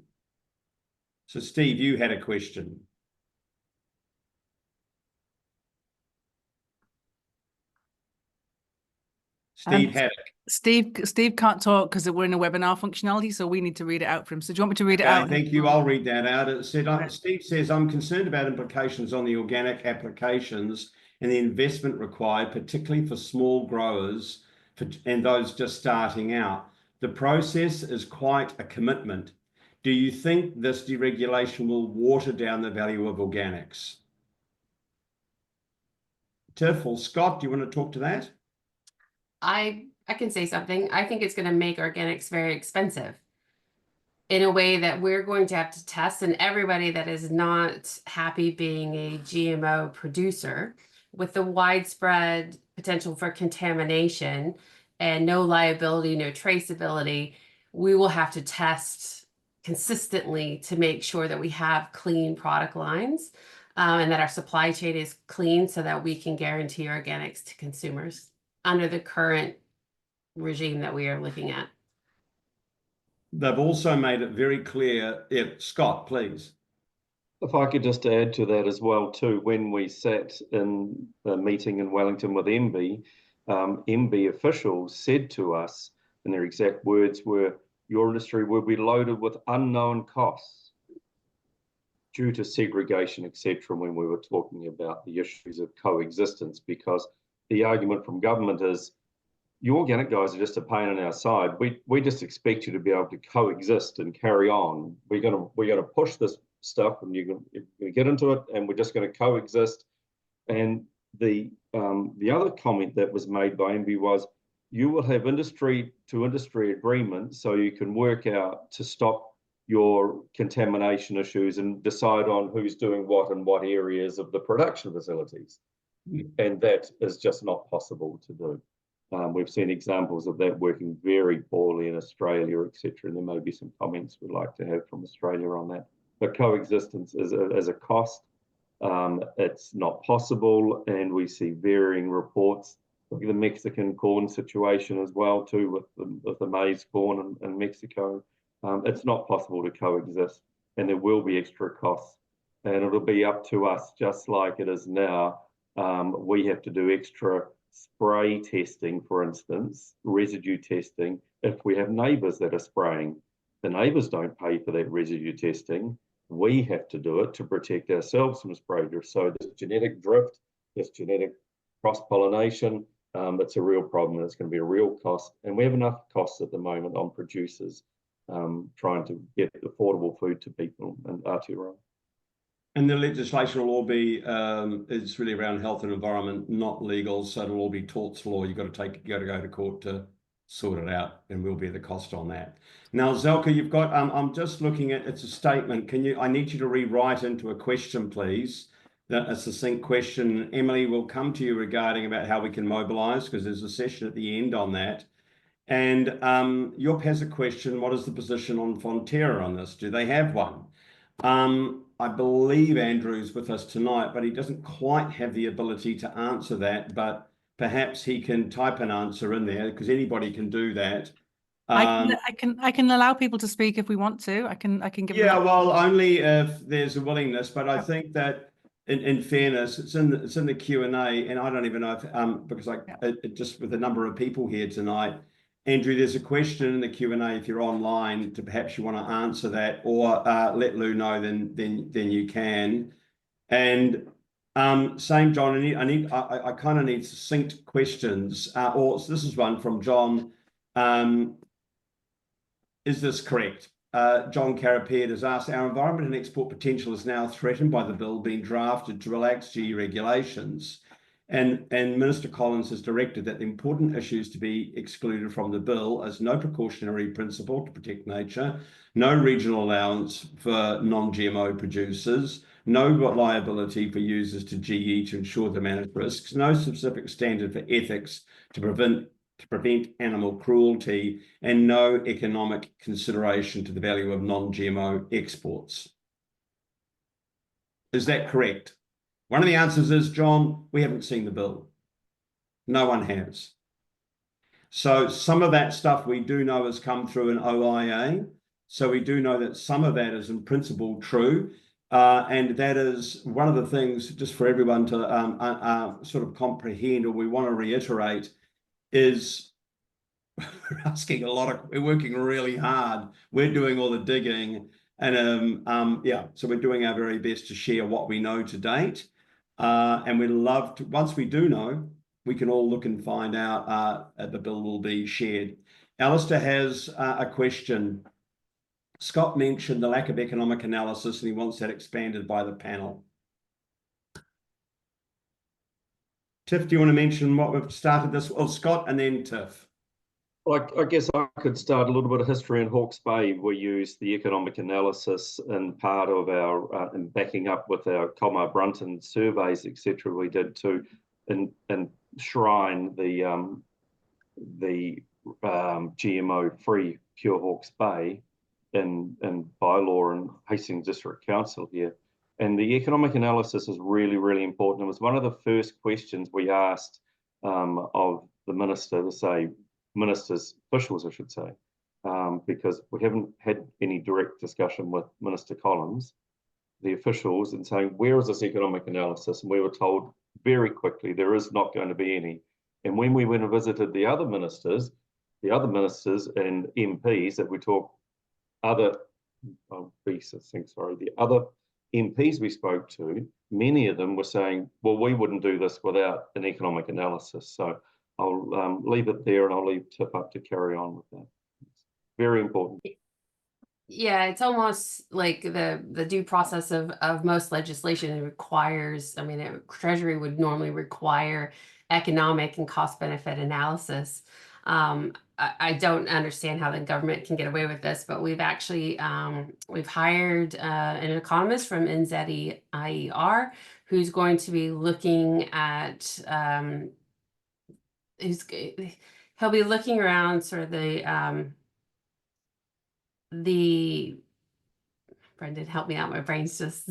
So, Steve, you had a question. Steve had it. Steve can't talk because we're in a webinar functionality, so we need to read it out for him. So do you want me to read it out? Thank you. I'll read that out. It said, Steve says, I'm concerned about implications on the organic applications and the investment required, particularly for small growers and those just starting out. The process is quite a commitment. Do you think this deregulation will water down the value of organics? Tiff or Scott, do you want to talk to that? I can say something. I think it's going to make organics very expensive in a way that we're going to have to test, and everybody that is not happy being a GMO producer with the widespread potential for contamination and no liability, no traceability, we will have to test consistently to make sure that we have clean product lines and that our supply chain is clean so that we can guarantee organics to consumers under the current regime that we are looking at. They've also made it very clear. Scott, please. If I could just add to that as well too, when we sat in a meeting in Wellington with MB, MB officials said to us, and their exact words were, your industry will be loaded with unknown costs due to segregation, etc., when we were talking about the issues of coexistence, because the argument from government is, you organic guys are just a pain in our side. We just expect you to be able to coexist and carry on. We're gonna push this stuff, and you're gonna get into it, and we're just gonna coexist. And the other comment that was made by Envy was, you will have industry to industry agreements, so you can work out to stop your contamination issues and decide on who's doing what in what areas of the production facilities. And that is just not possible to do. We've seen examples of that working very poorly in Australia, etc. And there may be some comments we'd like to have from Australia on that. But coexistence is a cost. It's not possible, and we see varying reports. Look at the Mexican corn situation as well, too, with the maize corn in Mexico. It's not possible to coexist, and there will be extra costs, and it'll be up to us, just like it is now. We have to do extra spray testing, for instance, residue testing, if we have neighbours that are spraying. The neighbours don't pay for that residue testing. We have to do it to protect ourselves from sprayers. So this genetic drift, this genetic cross-pollination, it's a real problem, and it's going to be a real cost. And we have enough costs at the moment on producers trying to get affordable food to people in Aotearoa. And the legislation will all be, it's really around health and environment, not legal. So it'll all be torts law. You've got to go to court to sort it out, and we'll bear the cost on that. Now, Zelka, you've got, I'm just looking at, it's a statement. I need you to rewrite into a question, please, a succinct question. Emily will come to you regarding about how we can mobilise, because there's a session at the end on that. And Yup has a question, what is the position on Fonterra on this? Do they have one? I believe Andrew's with us tonight, but he doesn't quite have the ability to answer that, but perhaps he can type an answer in there, because anybody can do that. I can allow people to speak if we want to. I can give Yeah, them well, only if there's a willingness, but I think that in fairness, it's in the Q&A, and I don't even know if because just with the number of people here tonight, Andrew, there's a question in the Q&A if you're online to perhaps you want to answer that, or let Lou know, then you can. And same, John, I kind of need succinct questions. So this is one from John. Is this correct? John Carapiet has asked, our environment and export potential is now threatened by the bill being drafted to relax GE regulations. And Minister Collins has directed that the important issues to be excluded from the bill is no precautionary principle to protect nature, no regional allowance for non-GMO producers, no liability for users to GE to ensure they manage risks, no specific standard for ethics to prevent animal cruelty, and no economic consideration to the value of non-GMO exports. Is that correct? One of the answers is, John, we haven't seen the bill. No one has. So some of that stuff we do know has come through an OIA. So we do know that some of that is in principle true. And that is one of the things, just for everyone to sort of comprehend, or we want to reiterate, is we're asking a lot we're working really hard. We're doing all the digging. And yeah, so we're doing our very best to share what we know to date. And we'd love to, once we do know, we can all look and find out the bill will be shared. Alistair has a question. Scott mentioned the lack of economic analysis, and he wants that expanded by the panel. Tiff, do you want to mention what we've started this? Well, Scott and then Tiff. I guess I could start a little bit of history in Hawke's Bay. We used the economic analysis in part of our, and backing up with our Colmar Brunton surveys, etc. we did to enshrine the GMO-free Pure Hawke's Bay in bylaw and Hastings District Council here. And the economic analysis is really, really important. It was one of the first questions we asked of the minister, ministers, officials, I should say, because we haven't had any direct discussion with Minister Collins, the officials, and saying, where is this economic analysis? And we were told very quickly, there is not going to be any. And when we went and visited the other ministers, the other ministers and MPs that we talk, the other MPs we spoke to, many of them were saying, well, we wouldn't do this without an economic analysis. So I'll leave it there, and I'll leave Tiff up to carry on with that. It's very important. Yeah, it's almost like the due process of most legislation requires, I mean, Treasury would normally require economic and cost benefit analysis. I don't understand how the government can get away with this, but we've actually we've hired an economist from NZIER who's going to be looking at he'll be looking around sort of the Brendan, help me out. My brain's just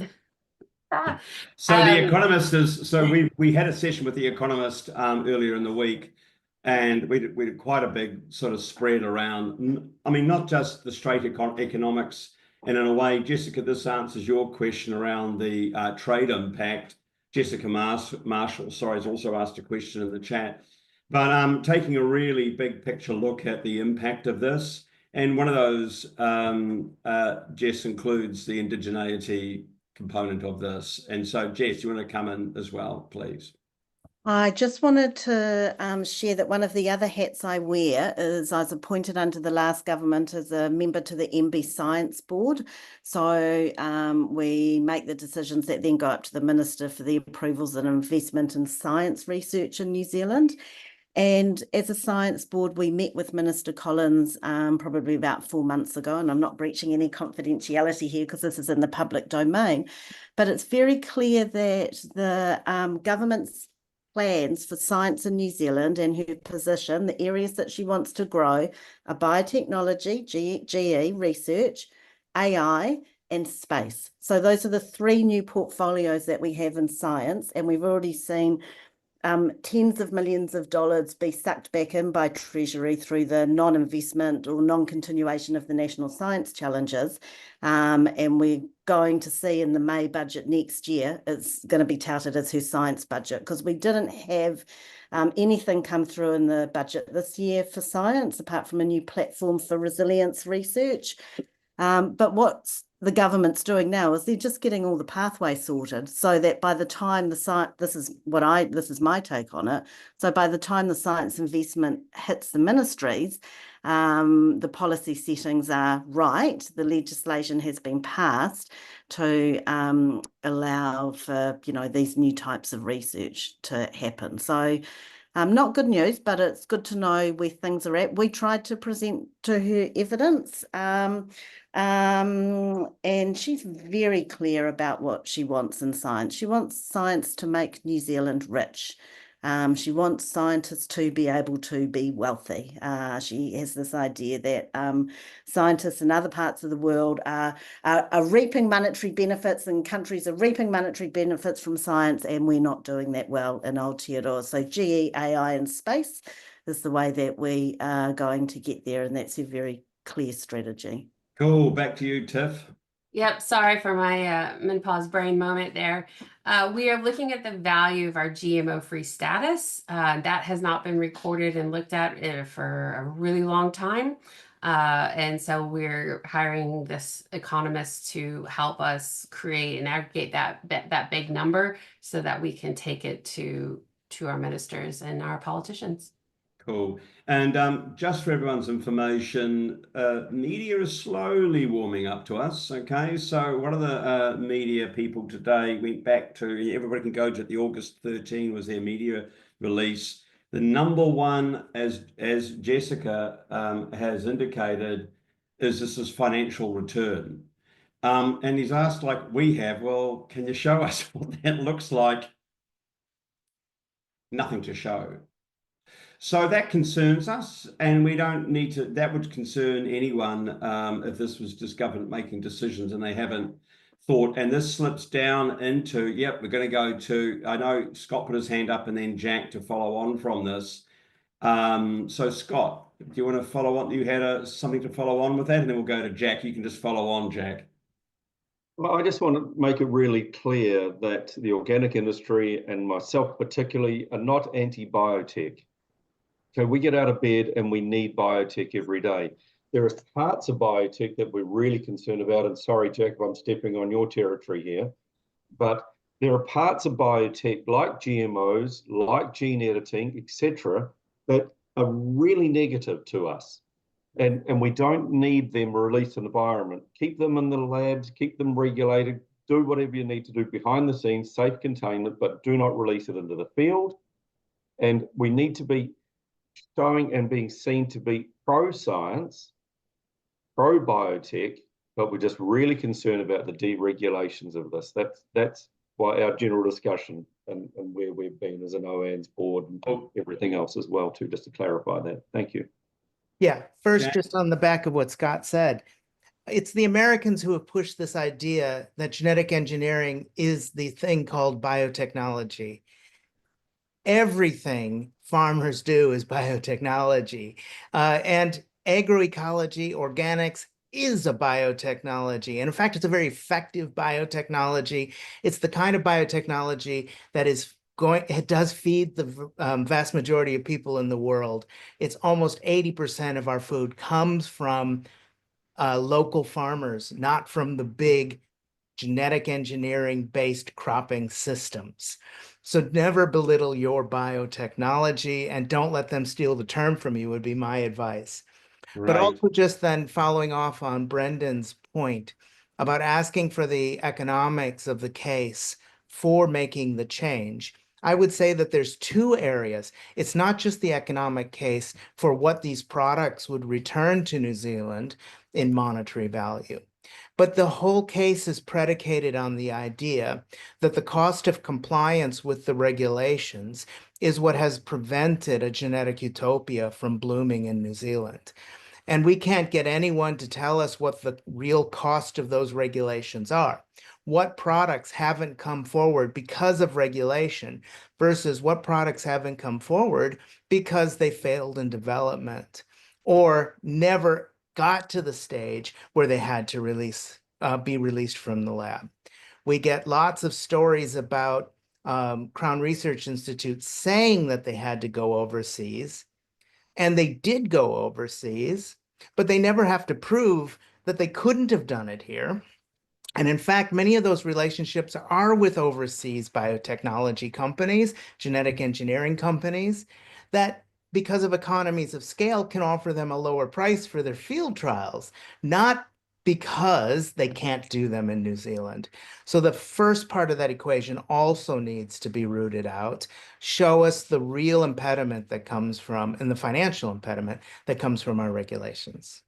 So the economist is, so we had a session with the economist earlier in the week, and we did quite a big sort of spread around, I mean, not just the straight economics, and in a way, Jessica, this answers your question around the trade impact. Jessica Marshall, sorry, has also asked a question in the chat, but taking a really big picture look at the impact of this. And one of those, Jess, includes the indigeneity component of this. And so, Jess, you want to come in as well, please? I just wanted to share that one of the other hats I wear is I was appointed under the last government as a member to the MB Science Board. So we make the decisions that then go up to the Minister for the approvals and investment in science research in New Zealand. And as a science board, we met with Minister Collins probably about 4 months ago, and I'm not breaching any confidentiality here because this is in the public domain, but it's very clear that the government's plans for science in New Zealand and her position, the areas that she wants to grow are biotechnology, GE research, AI, and space. So those are the 3 new portfolios that we have in science, and we've already seen tens of millions of dollars be sucked back in by Treasury through the non-investment or non-continuation of the national science challenges. And we're going to see in the May budget next year, it's going to be touted as her science budget, because we didn't have anything come through in the budget this year for science, apart from a new platform for resilience research. But what's the government's doing now is they're just getting all the pathways sorted so that by the time the science, this is my take on it. So by the time the science investment hits the ministries, the policy settings are right. The legislation has been passed to allow for, these new types of research to happen. So not good news, but it's good to know where things are at. We tried to present to her evidence, and she's very clear about what she wants in science. She wants science to make New Zealand rich. She wants scientists to be able to be wealthy. She has this idea that scientists in other parts of the world are reaping monetary benefits, and countries are reaping monetary benefits from science, and we're not doing that well in Aotearoa. So GE, AI, and space is the way that we are going to get there, and that's a very clear strategy. Cool. Back to you, Tiff. Yep, sorry for my menopause brain moment there. We are looking at the value of our GMO-free status. That has not been recorded and looked at for a really long time. And so we're hiring this economist to help us create and aggregate that big number so that we can take it to our ministers and our politicians. Cool. And just for everyone's information, media is slowly warming up to us. Okay, so one of the media people today went back to, everybody can go to the August 13 was their media release. The number one, as Jessica has indicated, is this is financial return. And he's asked, like we have, well, can you show us what that looks like? Nothing to show. So that concerns us, and we don't need to, that would concern anyone if this was just government making decisions and they haven't thought, and this slips down into, yep, we're going to go to, I know Scott put his hand up and then Jack to follow on from this. So Scott, do you want to follow on? You had something to follow on with that, and then we'll go to Jack. You can just follow on, Jack. Well, I just want to make it really clear that the organic industry, and myself particularly, are not anti-biotech. So we get out of bed and we need biotech every day. There are parts of biotech that we're really concerned about, and sorry, Jacob, I'm stepping on your territory here, but there are parts of biotech like GMOs, like gene editing, etc., that are really negative to us. And we don't need them released in the environment. Keep them in the labs, keep them regulated, do whatever you need to do behind the scenes, safe containment, but do not release it into the field. And we need to be showing and being seen to be pro-science, pro-biotech, but we're just really concerned about the deregulations of this. That's why our general discussion and where we've been as an OANZ board and everything else as well, too, just to clarify that. Thank you. Yeah, first, Jack? just on the back of what Scott said, it's the Americans who have pushed this idea that genetic engineering is the thing called biotechnology. Everything farmers do is biotechnology. And agroecology, organics, is a biotechnology. And in fact, it's a very effective biotechnology. It's the kind of biotechnology that is it does feed the vast majority of people in the world. It's almost 80% of our food comes from local farmers, not from the big genetic engineering based cropping systems. So never belittle your biotechnology and don't let them steal the term from you would be my advice. But also just then following off on Brendan's point about asking for the economics of the case for making the change, I would say that there's two areas. It's not just the economic case for what these products would return to New Zealand in monetary value, but the whole case is predicated on the idea that the cost of compliance with the regulations is what has prevented a genetic utopia from blooming in New Zealand. And we can't get anyone to tell us what the real cost of those regulations are. What products haven't come forward because of regulation versus what products haven't come forward because they failed in development or never got to the stage where they had to be released from the lab. We get lots of stories about Crown Research Institute saying that they had to go overseas, and they did go overseas, but they never have to prove that they couldn't have done it here. And in fact, many of those relationships are with overseas biotechnology companies, genetic engineering companies, that because of economies of scale can offer them a lower price for their field trials, not because they can't do them in New Zealand. So the first part of that equation also needs to be rooted out. Show us the real impediment that comes from, and the financial impediment that comes from our regulations.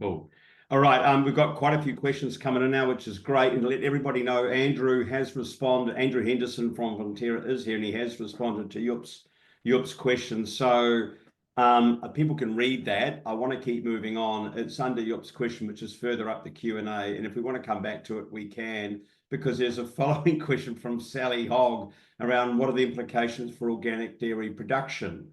Cool. All right, we've got quite a few questions coming in now, which is great. And to let everybody know, Andrew has responded. Andrew Henderson from Fonterra is here, and he has responded to Yup's questions. So people can read that. I want to keep moving on. It's under Yup's question, which is further up the Q&A. And if we want to come back to it, we can, because there's a following question from Sally Hogg around what are the implications for organic dairy production.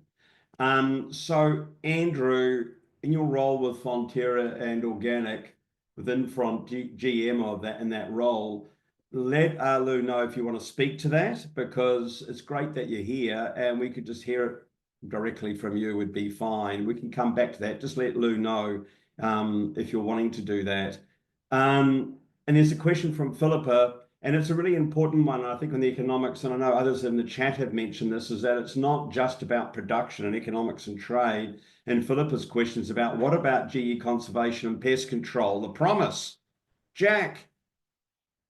So Andrew, in your role with Fonterra and organic within GM of that in that role, let Lou know if you want to speak to that, because it's great that you're here and we could just hear it directly from you would be fine. We can come back to that. Just let Lou know if you're wanting to do that. And there's a question from Philippa, and it's a really important one, I think, on the economics, and I know others in the chat have mentioned this, is that it's not just about production and economics and trade. And Philippa's question is about what about GE conservation and pest control? The promise. Jack,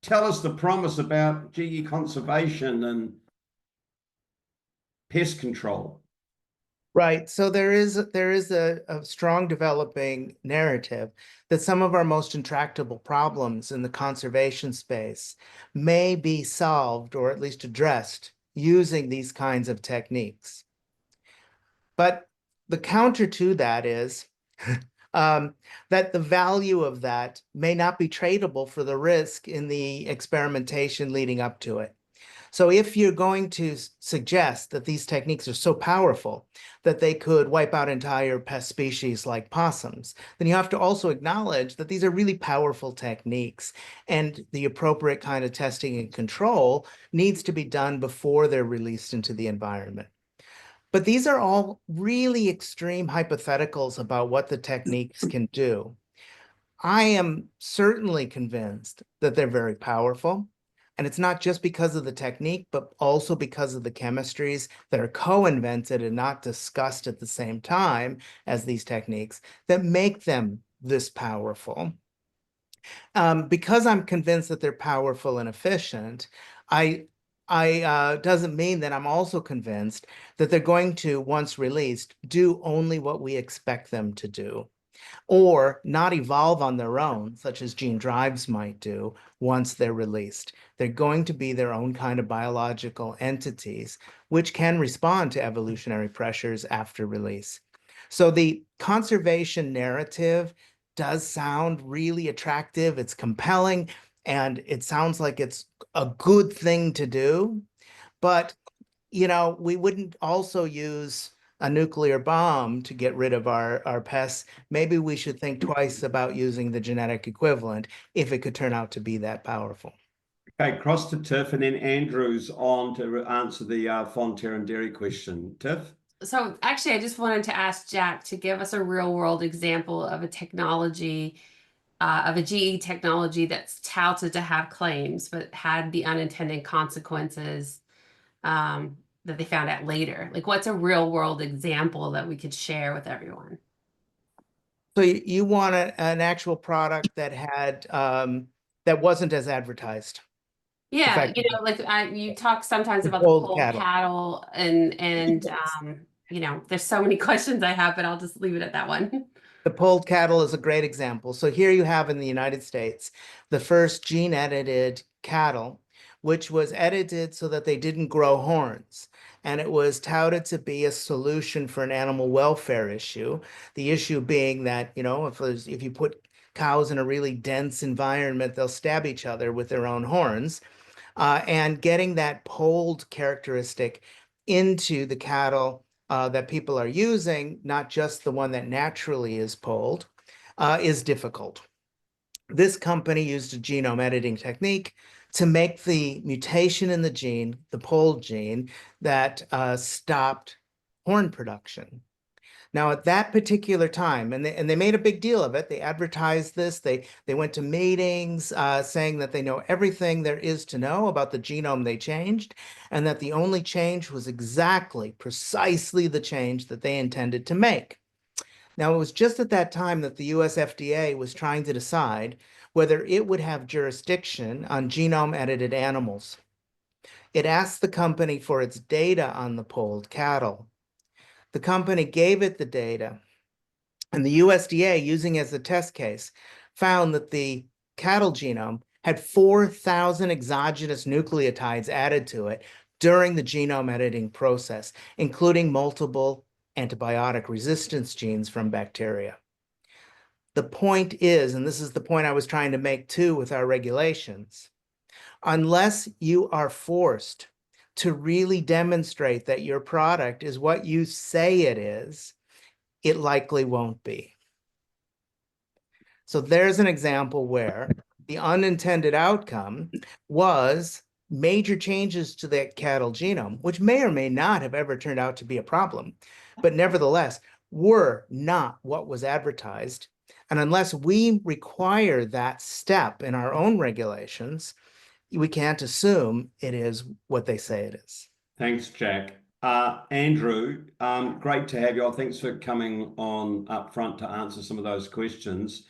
tell us the promise about GE conservation and pest control. Right. So there is a strong developing narrative that some of our most intractable problems in the conservation space may be solved or at least addressed using these kinds of techniques. But the counter to that is that the value of that may not be tradable for the risk in the experimentation leading up to it. So if you're going to suggest that these techniques are so powerful that they could wipe out entire pest species like possums, then you have to also acknowledge that these are really powerful techniques, and the appropriate kind of testing and control needs to be done before they're released into the environment. But these are all really extreme hypotheticals about what the techniques can do. I am certainly convinced that they're very powerful. And it's not just because of the technique, but also because of the chemistries that are co-invented and not discussed at the same time as these techniques that make them this powerful. Because I'm convinced that they're powerful and efficient, I doesn't mean that I'm also convinced that they're going to, once released, do only what we expect them to do, or not evolve on their own, such as gene drives might do once they're released. They're going to be their own kind of biological entities, which can respond to evolutionary pressures after release. So the conservation narrative does sound really attractive. It's compelling, and it sounds like it's a good thing to do. But, you know, we wouldn't also use a nuclear bomb to get rid of our pests. Maybe we should think twice about using the genetic equivalent if it could turn out to be that powerful. Okay, cross to Tiff, and then Andrew's on to answer the Fonterra and dairy question. Tiff? So actually, I just wanted to ask Jack to give us a real world example of a technology, of a GE technology that's touted to have claims, but had the unintended consequences that they found out later. Like, what's a real world example that we could share with everyone? So you want an actual product that had that wasn't as advertised. Yeah, you know, like you talk sometimes The about the polled polled cattle. cattle and Yes. you know, there's so many questions I have, but I'll just leave it at that one. The polled cattle is a great example. So here you have in the United States, the first gene-edited cattle, which was edited so that they didn't grow horns. And it was touted to be a solution for an animal welfare issue. The issue being that, you know, if you put cows in a really dense environment, they'll stab each other with their own horns. And getting that polled characteristic into the cattle that people are using, not just the one that naturally is polled, is difficult. This company used a genome editing technique to make the mutation in the gene, the polled gene, that stopped horn production. Now, at that particular time, and they made a big deal of it, they advertised this, they went to meetings saying that they know everything there is to know about the genome they changed, and that the only change was precisely the change that they intended to make. Now, it was just at that time that the US FDA was trying to decide whether it would have jurisdiction on genome-edited animals. It asked the company for its data on the polled cattle. The company gave it the data, and the USDA, using it as a test case, found that the cattle genome had 4,000 exogenous nucleotides added to it during the genome editing process, including multiple antibiotic resistance genes from bacteria. The point is, and this is the point I was trying to make too with our regulations, unless you are forced to really demonstrate that your product is what you say it is, it likely won't be. So there's an example where the unintended outcome was major changes to that cattle genome, which may or may not have ever turned out to be a problem, but nevertheless were not what was advertised. And unless we require that step in our own regulations, we can't assume it is what they say it is. Thanks, Jack. Andrew, great to have you. Thanks for coming on up front to answer some of those questions.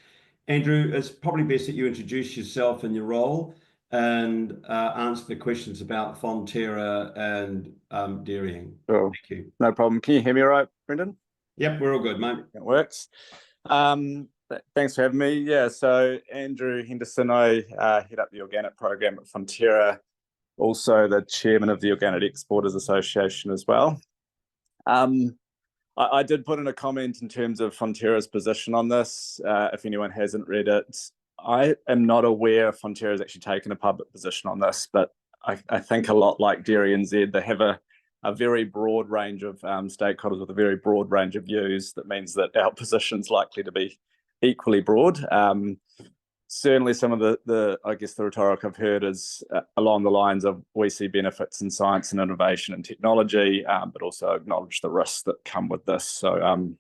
Andrew, it's probably best that you introduce yourself and your role and answer the questions about Fonterra and dairying. Sure. Thank you. No problem. Can you hear me all right, Brendan? Yep, we're all good, mate. It works. Thanks for having me. Yeah, so Andrew Henderson, I head up the organic program at Fonterra, also the chairman of the Organic Exporters Association as well. I did put in a comment in terms of Fonterra's position on this. If anyone hasn't read it, I am not aware if Fonterra has actually taken a public position on this, but I think a lot like DairyNZ, they have a very broad range of stakeholders with a very broad range of views. That means that our position's likely to be equally broad. certainly some of the I guess the rhetoric I've heard is along the lines of we see benefits in science and innovation and technology, but also acknowledge the risks that come with this. So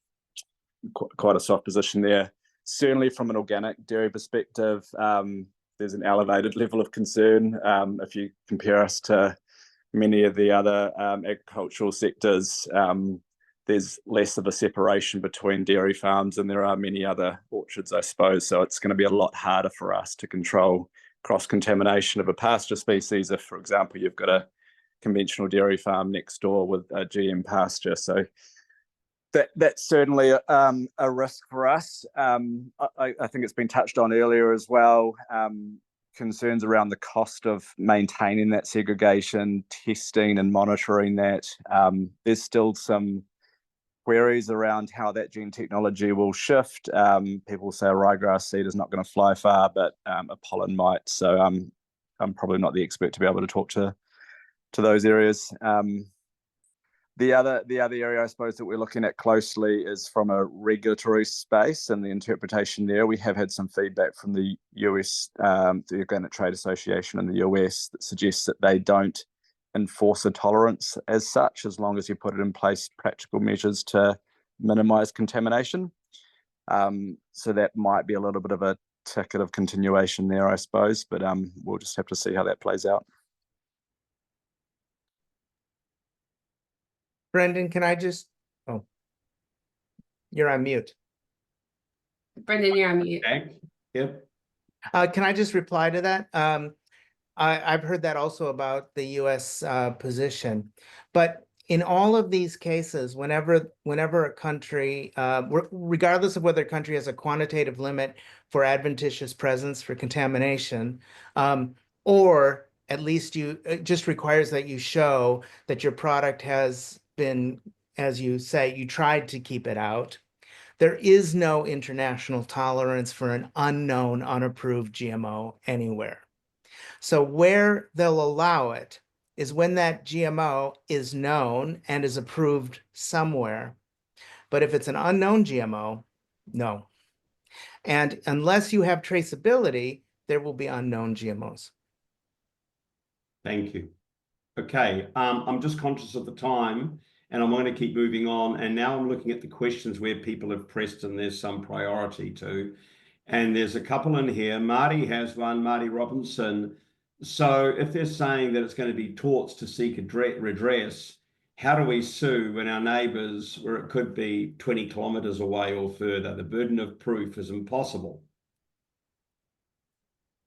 quite a soft position there. Certainly from an organic dairy perspective, there's an elevated level of concern if you compare us to many of the other agricultural sectors. There's less of a separation between dairy farms and there are many other orchards, I suppose. So it's going to be a lot harder for us to control cross-contamination of a pasture species if, for example, you've got a conventional dairy farm next door with a GM pasture. So that's certainly a risk for us. I think it's been touched on earlier as well. Concerns around the cost of maintaining that segregation, testing and monitoring that. There's still some queries around how that gene technology will shift. People say a ryegrass seed is not going to fly far, but a pollen might. So I'm probably not the expert to be able to talk to those areas. The other area, I suppose, that we're looking at closely is from a regulatory space and the interpretation there. We have had some feedback from the US, the Organic Trade Association in the US, that suggests that they don't enforce a tolerance as such, as long as you put it in place practical measures to minimize contamination. So that might be a little bit of a ticket of continuation there, I suppose, but we'll just have to see how that plays out. Brendan, can I just, oh, you're on mute. Brendan, you're on mute. Okay. Yep. Can I just reply to that? I've heard that also about the US position, but in all of these cases, whenever a country, regardless of whether a country has a quantitative limit for adventitious presence for contamination, or at least it just requires that you show that your product has been, as you say, you tried to keep it out. There is no international tolerance for an unknown, unapproved GMO anywhere. So where they'll allow it is when that GMO is known and is approved somewhere. But if it's an unknown GMO, no. And unless you have traceability, there will be unknown GMOs. Thank you. Okay, I'm just conscious of the time and I'm going to keep moving on. And now I'm looking at the questions where people have pressed and there's some priority to. And there's a couple in here. Marty has one, Marty Robinson. So if they're saying that it's going to be torts to seek redress, how do we sue when our neighbours, where it could be 20 kilometres away or further? The burden of proof is impossible.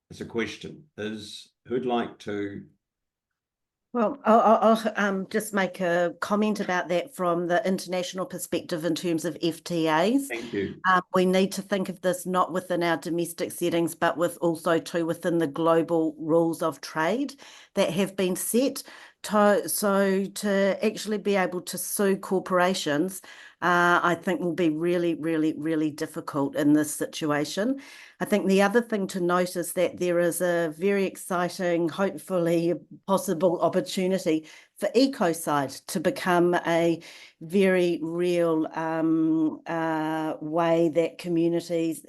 It's a question. Who'd like to? Well, I'll just make a comment about that from the international perspective in terms of FTAs. Thank you. We need to think of this not within our domestic settings, but within the global rules of trade that have been set. So to actually be able to sue corporations, I think will be really, really, really difficult in this situation. I think the other thing to note is that there is a very exciting, hopefully possible opportunity for ecocide to become a very real way that communities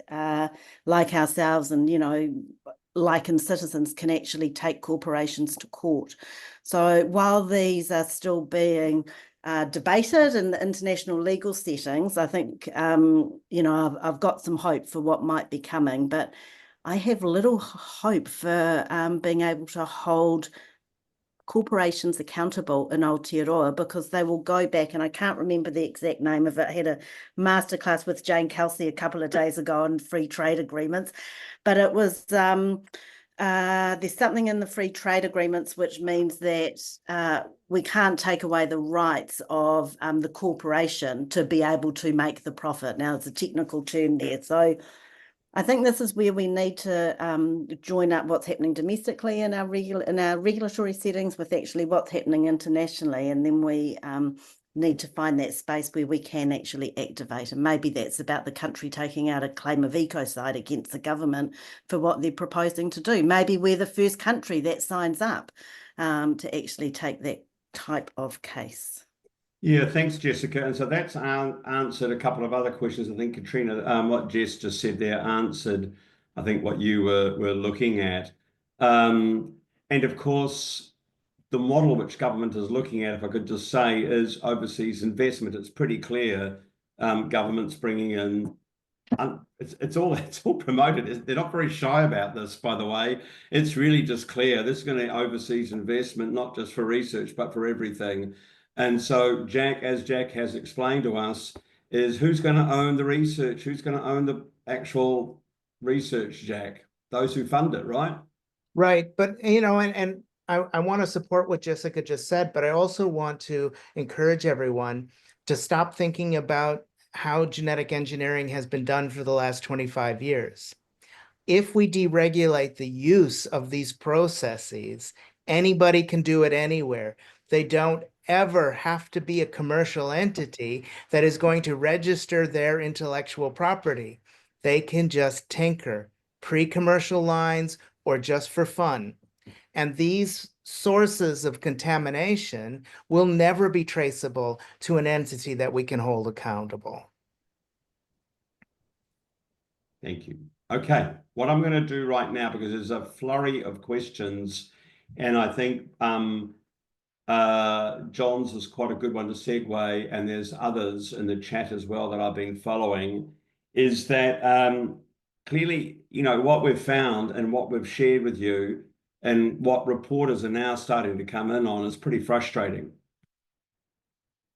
like ourselves and, like citizens can actually take corporations to court. So while these are still being debated in the international legal settings, I think, I've got some hope for what might be coming, but I have little hope for being able to hold corporations accountable in Aotearoa, because they will go back, and I can't remember the exact name of it. I had a masterclass with Jane Kelsey a couple of days ago on free trade agreements, but it was there's something in the free trade agreements which means that we can't take away the rights of the corporation to be able to make the profit. Now, it's a technical term there. So I think this is where we need to join up what's happening domestically in our regulatory settings with actually what's happening internationally, and then we need to find that space where we can actually activate. And maybe that's about the country taking out a claim of ecocide against the government for what they're proposing to do. Maybe we're the first country that signs up to actually take that type of case. Yeah, thanks, Jessica. And so that's answered a couple of other questions. I think, Katrina, what Jess just said there answered I think, what you were looking at. And of course, the model which government is looking at, if I could just say, is overseas investment. It's pretty clear government's bringing in, it's all promoted. They're not very shy about this, by the way. It's really just clear this is going to be overseas investment, not just for research, but for everything. And so Jack, as Jack has explained to us, is who's going to own the research? Who's going to own the actual research, Jack? Those who fund it, right? Right. But, you know, and I want to support what Jessica just said, but I also want to encourage everyone to stop thinking about how genetic engineering has been done for the last 25 years. If we deregulate the use of these processes, anybody can do it anywhere. They don't ever have to be a commercial entity that is going to register their intellectual property. They can just tinker, pre-commercial lines, or just for fun. And these sources of contamination will never be traceable to an entity that we can hold accountable. Thank you. Okay, what I'm going to do right now, because there's a flurry of questions, and I think John's is quite a good one to segue, and there's others in the chat as well that I've been following, is that clearly, you know, what we've found and what we've shared with you and what reporters are now starting to come in on is pretty frustrating.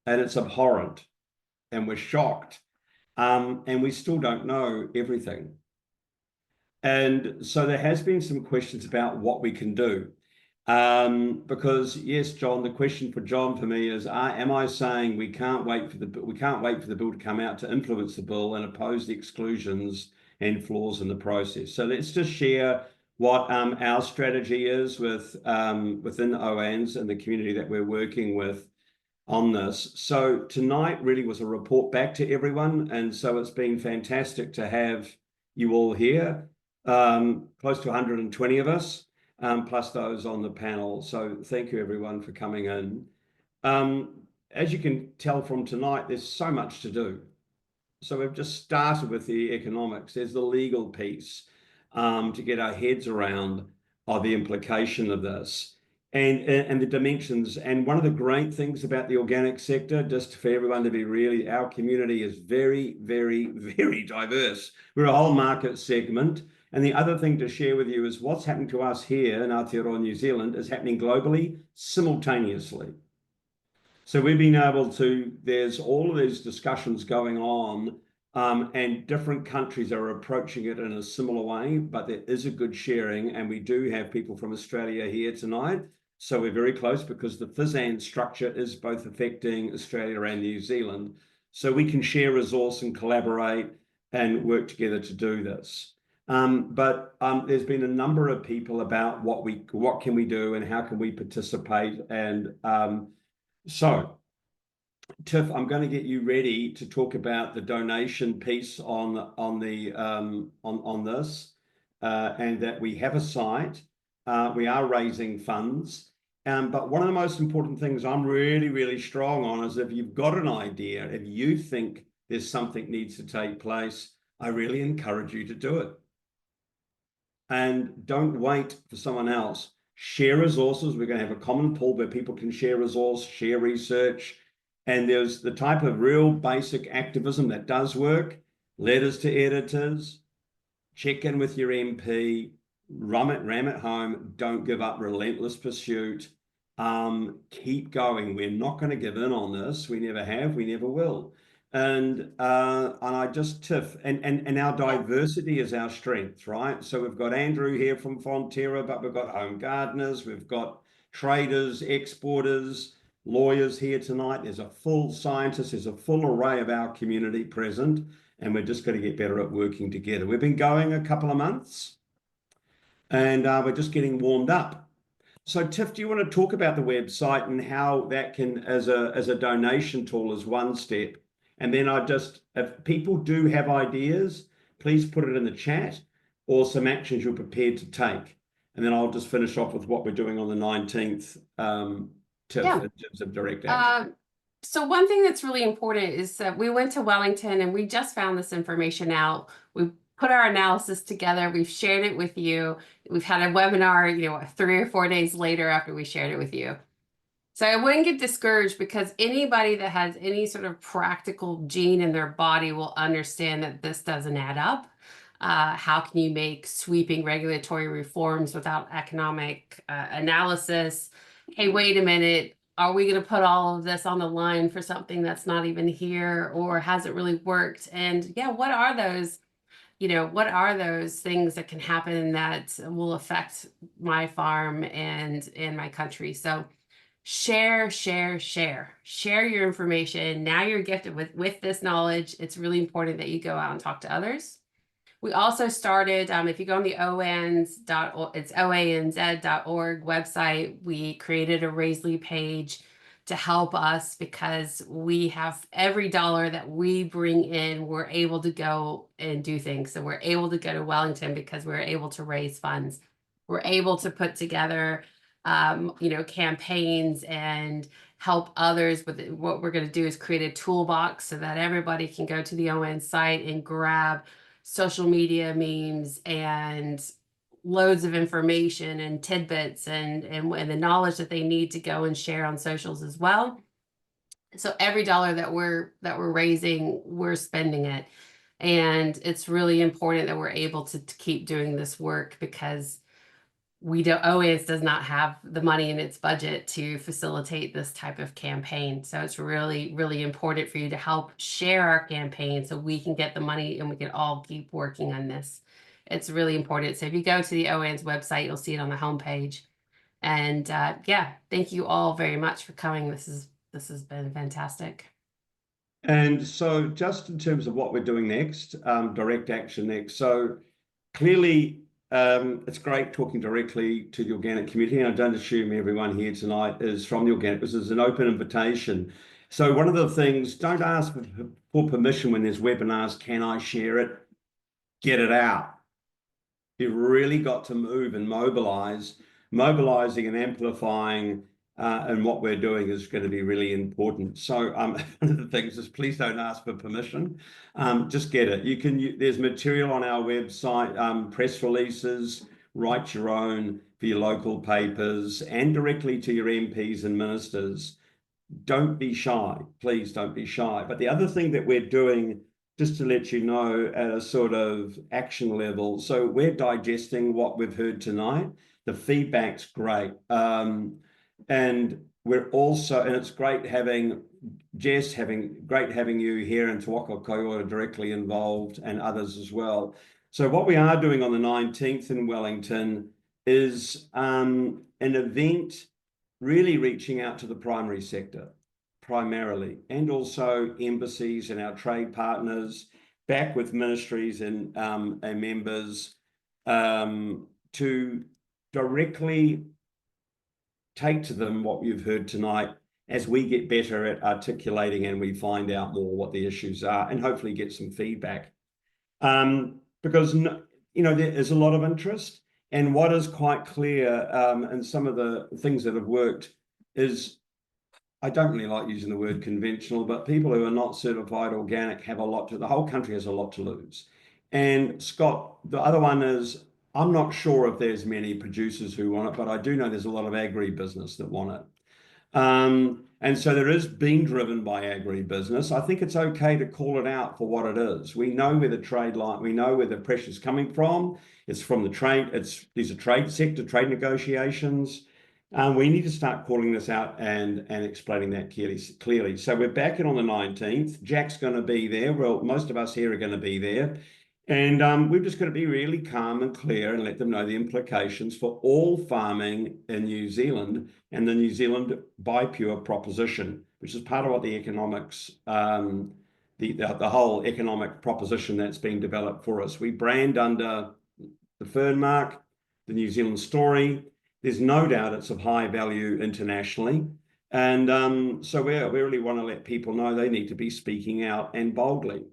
And it's abhorrent, and we're shocked. And we still don't know everything. And so there has been some questions about what we can do. Because yes, John, the question for John for me is, am I saying we can't wait for the bill to come out to influence the bill and oppose the exclusions and flaws in the process? So let's just share what our strategy is with within OANZ and the community that we're working with on this. So tonight really was a report back to everyone, and so it's been fantastic to have you all here, close to 120 of us, plus those on the panel. So thank you everyone for coming in. As you can tell from tonight, there's so much to do. So we've just started with the economics. There's the legal piece to get our heads around the implication of this. And the dimensions. And one of the great things about the organic sector, just for everyone to be really, our community is very, very, very diverse. We're a whole market segment. And the other thing to share with you is what's happening to us here in Aotearoa New Zealand is happening globally simultaneously. So we've been able to, there's all of these discussions going on, and different countries are approaching it in a similar way, but there is a good sharing, and we do have people from Australia here tonight. So we're very close because the FISAN structure is both affecting Australia and New Zealand. So we can share resource and collaborate and work together to do this. But there's been a number of people about what can we do and how can we participate. And so Tiff, I'm going to get you ready to talk about the donation piece on this, and that we have a site. We are raising funds. But one of the most important things I'm really, really strong on is if you've got an idea, if you think there's something needs to take place, I really encourage you to do it. And don't wait for someone else. Share resources. We're going to have a common pool where people can share resource, share research. And there's the type of real basic activism that does work. Letters to editors, check in with your MP, ram it home, don't give up, relentless pursuit. Keep going. We're not going to give in on this. We never have, we never will. And I just, Tiff, and our diversity is our strength, right? So we've got Andrew here from Fonterra, but we've got home gardeners, we've got traders, exporters, lawyers here tonight. There's a full scientist, there's a full array of our community present, and we're just going to get better at working together. We've been going a couple of months, and we're just getting warmed up. So Tiff, do you want to talk about the website and how that can, as a donation tool, is one step? And then if people do have ideas, please put it in the chat or some actions you're prepared to take. And then I'll just finish off with what we're doing on the 19th, Tiff, in terms of direct action. So one thing that's really important is that we went to Wellington and we just found this information out. We put our analysis together. We've shared it with you. We've had a webinar, 3 or 4 days later after we shared it with you. So I wouldn't get discouraged, because anybody that has any sort of practical gene in their body will understand that this doesn't add up. How can you make sweeping regulatory reforms without economic analysis? Hey, wait a minute. Are we going to put all of this on the line for something that's not even here, or has it really worked? And yeah, what are those things that can happen that will affect my farm and my country? So share your information. Now you're gifted with this knowledge. It's really important that you go out and talk to others. We also started, if you go on the OANZ.org, it's OANZ.org website, we created a Raisley page to help us, because we have every dollar that we bring in, we're able to go and do things. So we're able to go to Wellington because we're able to raise funds. We're able to put together, campaigns and help others with it. What we're going to do is create a toolbox so that everybody can go to the OANZ site and grab social media memes and loads of information and tidbits and the knowledge that they need to go and share on socials as well. So every dollar that we're raising, we're spending it. And it's really important that we're able to keep doing this work, because OANZ does not have the money in its budget to facilitate this type of campaign. So it's really, really important for you to help share our campaign so we can get the money and we can all keep working on this. It's really important. So if you go to the OANZ website, you'll see it on the homepage. And yeah, thank you all very much for coming. This has been fantastic. And so just in terms of what we're doing next, direct action next. So clearly, it's great talking directly to the organic community, and I don't assume everyone here tonight is from the organic. This is an open invitation. So one of the things, don't ask for permission when there's webinars. Can I share it? Get it out. You've really got to move and mobilizing and amplifying, and what we're doing is going to be really important. So one of the things is, please don't ask for permission. Just get it. There's material on our website, press releases, write your own for your local papers and directly to your MPs and ministers. Don't be shy. Please don't be shy. But the other thing that we're doing, just to let you know, at a sort of action level, so we're digesting what we've heard tonight. The feedback's great. And we're also, and it's great having Jess, great having you here, and Te Waka Kaiora directly involved, and others as well. So what we are doing on the 19th in Wellington is an event really reaching out to the primary sector, primarily, and also embassies and our trade partners, back with ministries and members, to directly take to them what you've heard tonight, as we get better at articulating and we find out more what the issues are, and hopefully get some feedback. Because there is a lot of interest, and what is quite clear, and some of the things that have worked is, I don't really like using the word conventional, but people who are not certified organic the whole country has a lot to lose. And Scott, the other one is, I'm not sure if there's many producers who want it, but I do know there's a lot of agribusiness that want it. And so there is being driven by agribusiness. I think it's okay to call it out for what it is. We know where the trade line, we know where the pressure's coming from. It's from the trade, these are trade sector, trade negotiations. We need to start calling this out and explaining that clearly. So we're back in on the 19th. Jack's going to be there. Well, most of us here are going to be there. And we've just got to be really calm and clear and let them know the implications for all farming in New Zealand and the New Zealand Buy Pure proposition, which is part of what the economics, the whole economic proposition that's been developed for us. We brand under the Fern Mark, the New Zealand story. There's no doubt it's of high value internationally. And so we really want to let people know they need to be speaking out, and boldly.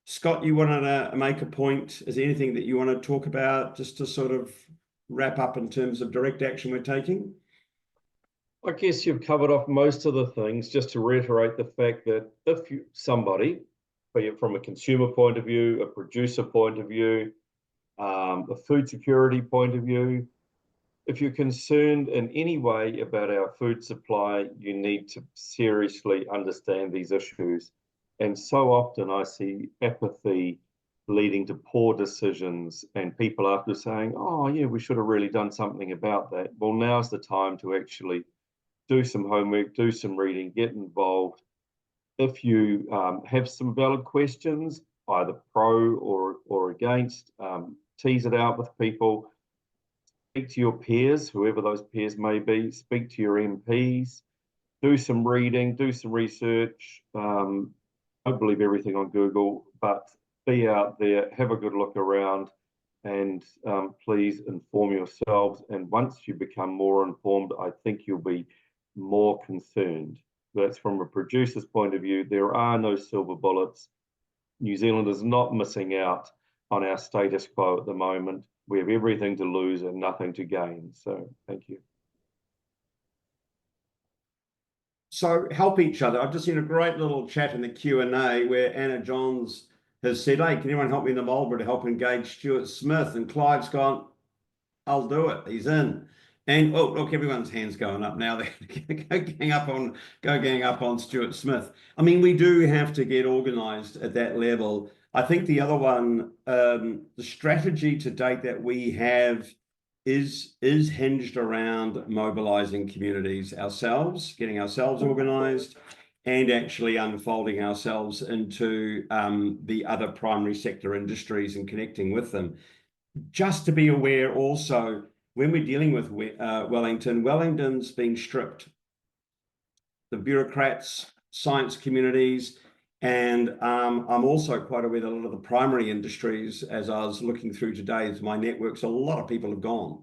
Scott, you wanted to make a point. Is there anything that you want to talk about just to sort of wrap up in terms of direct action we're taking? I guess you've covered off most of the things. Just to reiterate the fact that if somebody be it from a consumer point of view, a producer point of view, a food security point of view. If you're concerned in any way about our food supply, you need to seriously understand these issues. And so often I see apathy leading to poor decisions and people after saying, oh yeah, we should have really done something about that. Well, now's the time to actually do some homework, do some reading, get involved. If you have some valid questions, either pro or against, tease it out with people. Speak to your peers, whoever those peers may be, speak to your MPs, do some reading, do some research. Don't believe everything on Google, but be out there, have a good look around, and please inform yourselves. And once you become more informed, I think you'll be more concerned. That's from a producer's point of view. There are no silver bullets. New Zealand is not missing out on our status quo at the moment. We have everything to lose and nothing to gain. So thank you. So help each other. I've just seen a great little chat in the Q&A where Anna Johns has said, hey, can anyone help me in the Marlborough to help engage Stuart Smith? And Clive's gone, I'll do it. He's in. And oh, look, everyone's hands going up now. They're gang up on Stuart Smith. I mean, we do have to get organised at that level. I think the other one, the strategy to date that we have is hinged around mobilising communities ourselves, getting ourselves organised, and actually unfolding ourselves into the other primary sector industries and connecting with them. Just to be aware also, when we're dealing with Wellington's been stripped. The bureaucrats, science communities, and I'm also quite aware that a lot of the primary industries, as I was looking through today, my networks, a lot of people have gone.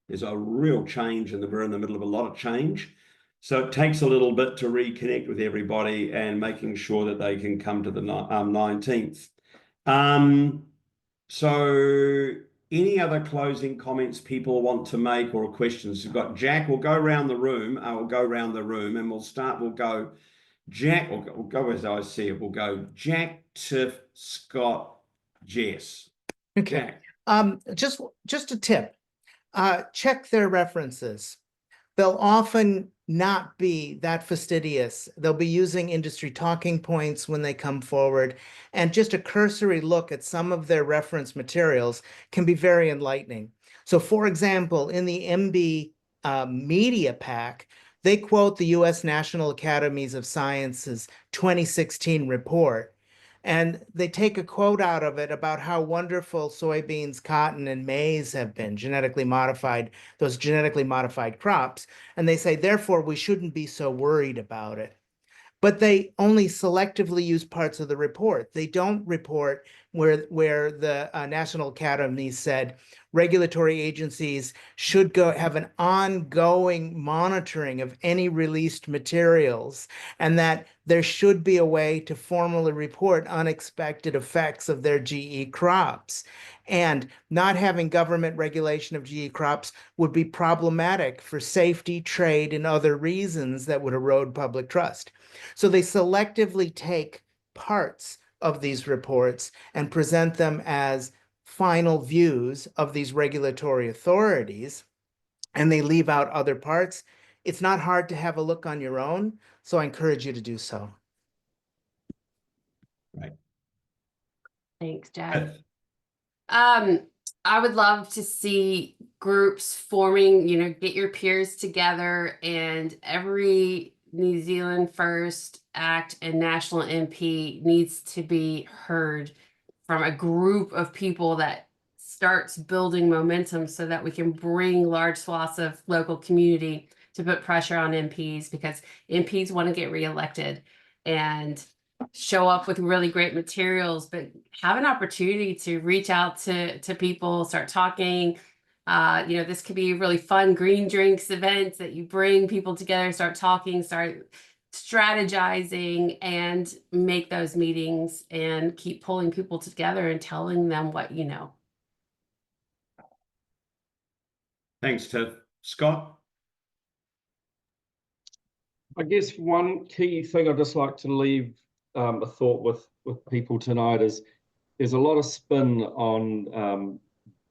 There's a real change, and we're in the middle of a lot of change. So it takes a little bit to reconnect with everybody and making sure that they can come to the 19th. So any other closing comments people want to make or questions? We've got Jack. We'll go around the room. I will go around the room, and we'll go Jack. We'll go as I see it. We'll go Jack, Tiff, Scott, Jess. Okay. Jack. Just a tip. Check their references. They'll often not be that fastidious. They'll be using industry talking points when they come forward, and just a cursory look at some of their reference materials can be very enlightening. So for example, in the MB media pack, they quote the US National Academies of Sciences 2016 report. And they take a quote out of it about how wonderful soybeans, cotton, and maize have been genetically modified, those genetically modified crops. And they say, therefore, we shouldn't be so worried about it. But they only selectively use parts of the report. They don't report where the National Academy said regulatory agencies should have an ongoing monitoring of any released materials, and that there should be a way to formally report unexpected effects of their GE crops. And not having government regulation of GE crops would be problematic for safety, trade, and other reasons that would erode public trust. So they selectively take parts of these reports and present them as final views of these regulatory authorities, and they leave out other parts. It's not hard to have a look on your own, so I encourage you to do so. Right. Thanks, Jack. I would love to see groups forming, get your peers together, and every New Zealand First Act and National MP needs to be heard from a group of people that starts building momentum so that we can bring large swaths of local community to put pressure on MPs, because MPs want to get reelected and show up with really great materials, but have an opportunity to reach out to people, start talking. This could be really fun green drinks events that you bring people together, start talking, start strategizing, and make those meetings and keep pulling people together and telling them what you know. Thanks, Tiff. Scott? I guess one key thing I'd just like to leave a thought with with people tonight is there's a lot of spin on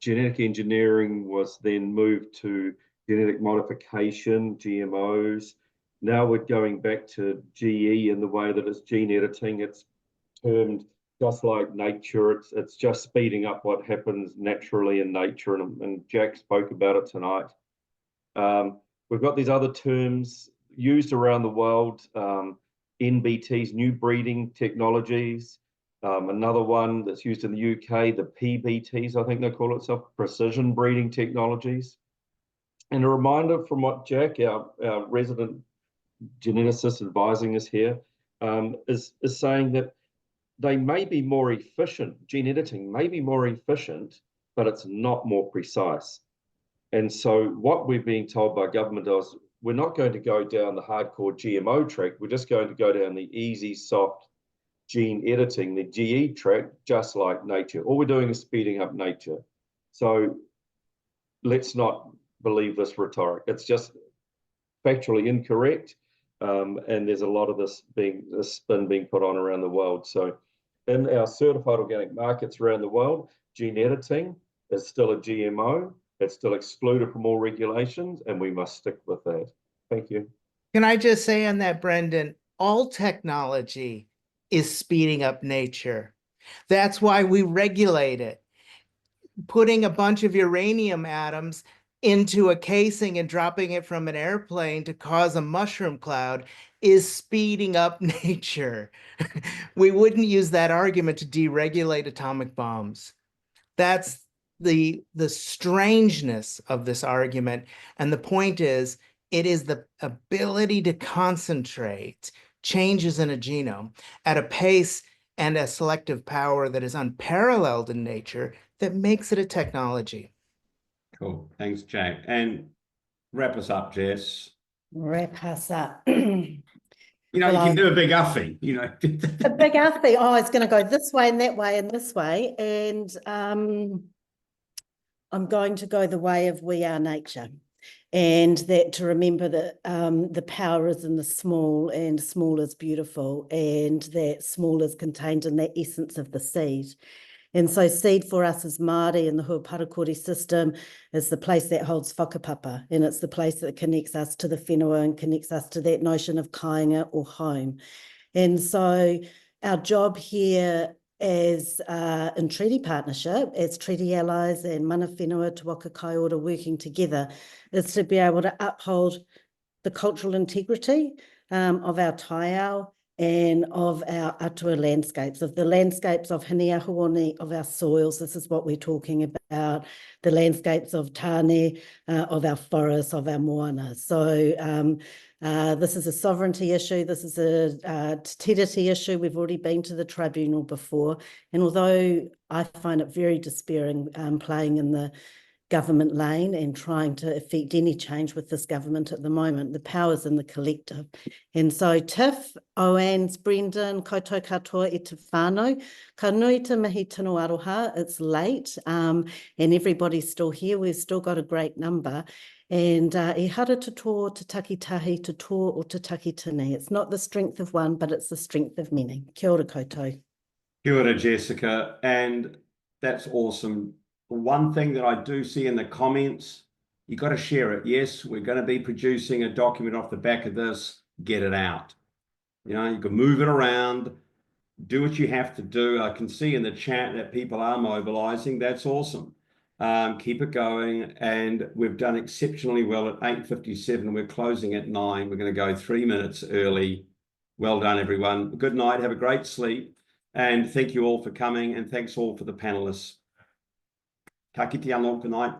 genetic engineering was then moved to genetic modification, GMOs. Now we're going back to GE in the way that it's gene editing. It's termed just like nature. It's just speeding up what happens naturally in nature, and Jack spoke about it tonight. We've got these other terms used around the world, NBTs, new breeding technologies. Another one that's used in the UK, the PBTs, I think they call it, so precision breeding technologies. And a reminder from what Jack, our resident geneticist advising us here, is saying that they may be more efficient, gene editing may be more efficient, but it's not more precise. And so what we're being told by government is we're not going to go down the hardcore GMO track, we're just going to go down the easy, soft gene editing, the GE track, just like nature. All we're doing is speeding up nature. So let's not believe this rhetoric. It's just factually incorrect. And there's a lot of this spin being put on around the world. So in our certified organic markets around the world, gene editing is still a GMO. It's still excluded from all regulations, and we must stick with that. Thank you. Can I just say on that, Brendan, all technology is speeding up nature. That's why we regulate it. Putting a bunch of uranium atoms into a casing and dropping it from an airplane to cause a mushroom cloud is speeding up nature. We wouldn't use that argument to deregulate atomic bombs. That's the strangeness of this argument. And the point is, it is the ability to concentrate changes in a genome at a pace and a selective power that is unparalleled in nature that makes it a technology. Cool. Thanks, Jack. And wrap us up, Jess. Wrap us up. You know, you can do a big uffie, you know. A big uffie. Oh, it's going to go this way and that way and this way. And I'm going to go the way of we are nature. And that to remember that the power is in the small, and small is beautiful, and that small is contained in the essence of the seed. And so seed for us as Māori in the Hoare system is the place that holds whakapapa, and it's the place that connects us to the whenua and connects us to that notion of kāinga or home. And so our job here as in treaty partnership, as treaty allies and mana whenua te waka kai ora working together, is to be able to uphold the cultural integrity of our taiao and of our atua landscapes, of the landscapes of Hiniahuoni, of our soils. This is what we're talking about, the landscapes of Tāne, of our forests, of our moana. So this is a sovereignty issue. This is a te issue. We've already been to the tribunal before. And although I find it very despairing playing in the government lane and trying to effect any change with this government at the moment, the power's in the collective. And so Tiff, OANZ, Brendan, koutou katoa e te whānau, ka nui te mihi tino aroha, it's late and everybody's still here, we've still got a great number. And e hara te tō, te takitahi, te tō o te takitini. It's not the strength of one, but it's the strength of many. Kia ora koutou. Kia ora, Jessica. And that's awesome. One thing that I do see in the comments, you got to share it. Yes, we're going to be producing a document off the back of this. Get it out. You know, you can move it around, do what you have to do. I can see in the chat that people are mobilizing. That's awesome. Keep it going. And we've done exceptionally well at 8:57. We're closing at 9. We're going to go 3 minutes early. Well done, everyone. Good night. Have a great sleep. And thank you all for coming. And thanks all for the panelists. Ka kite anō, good night.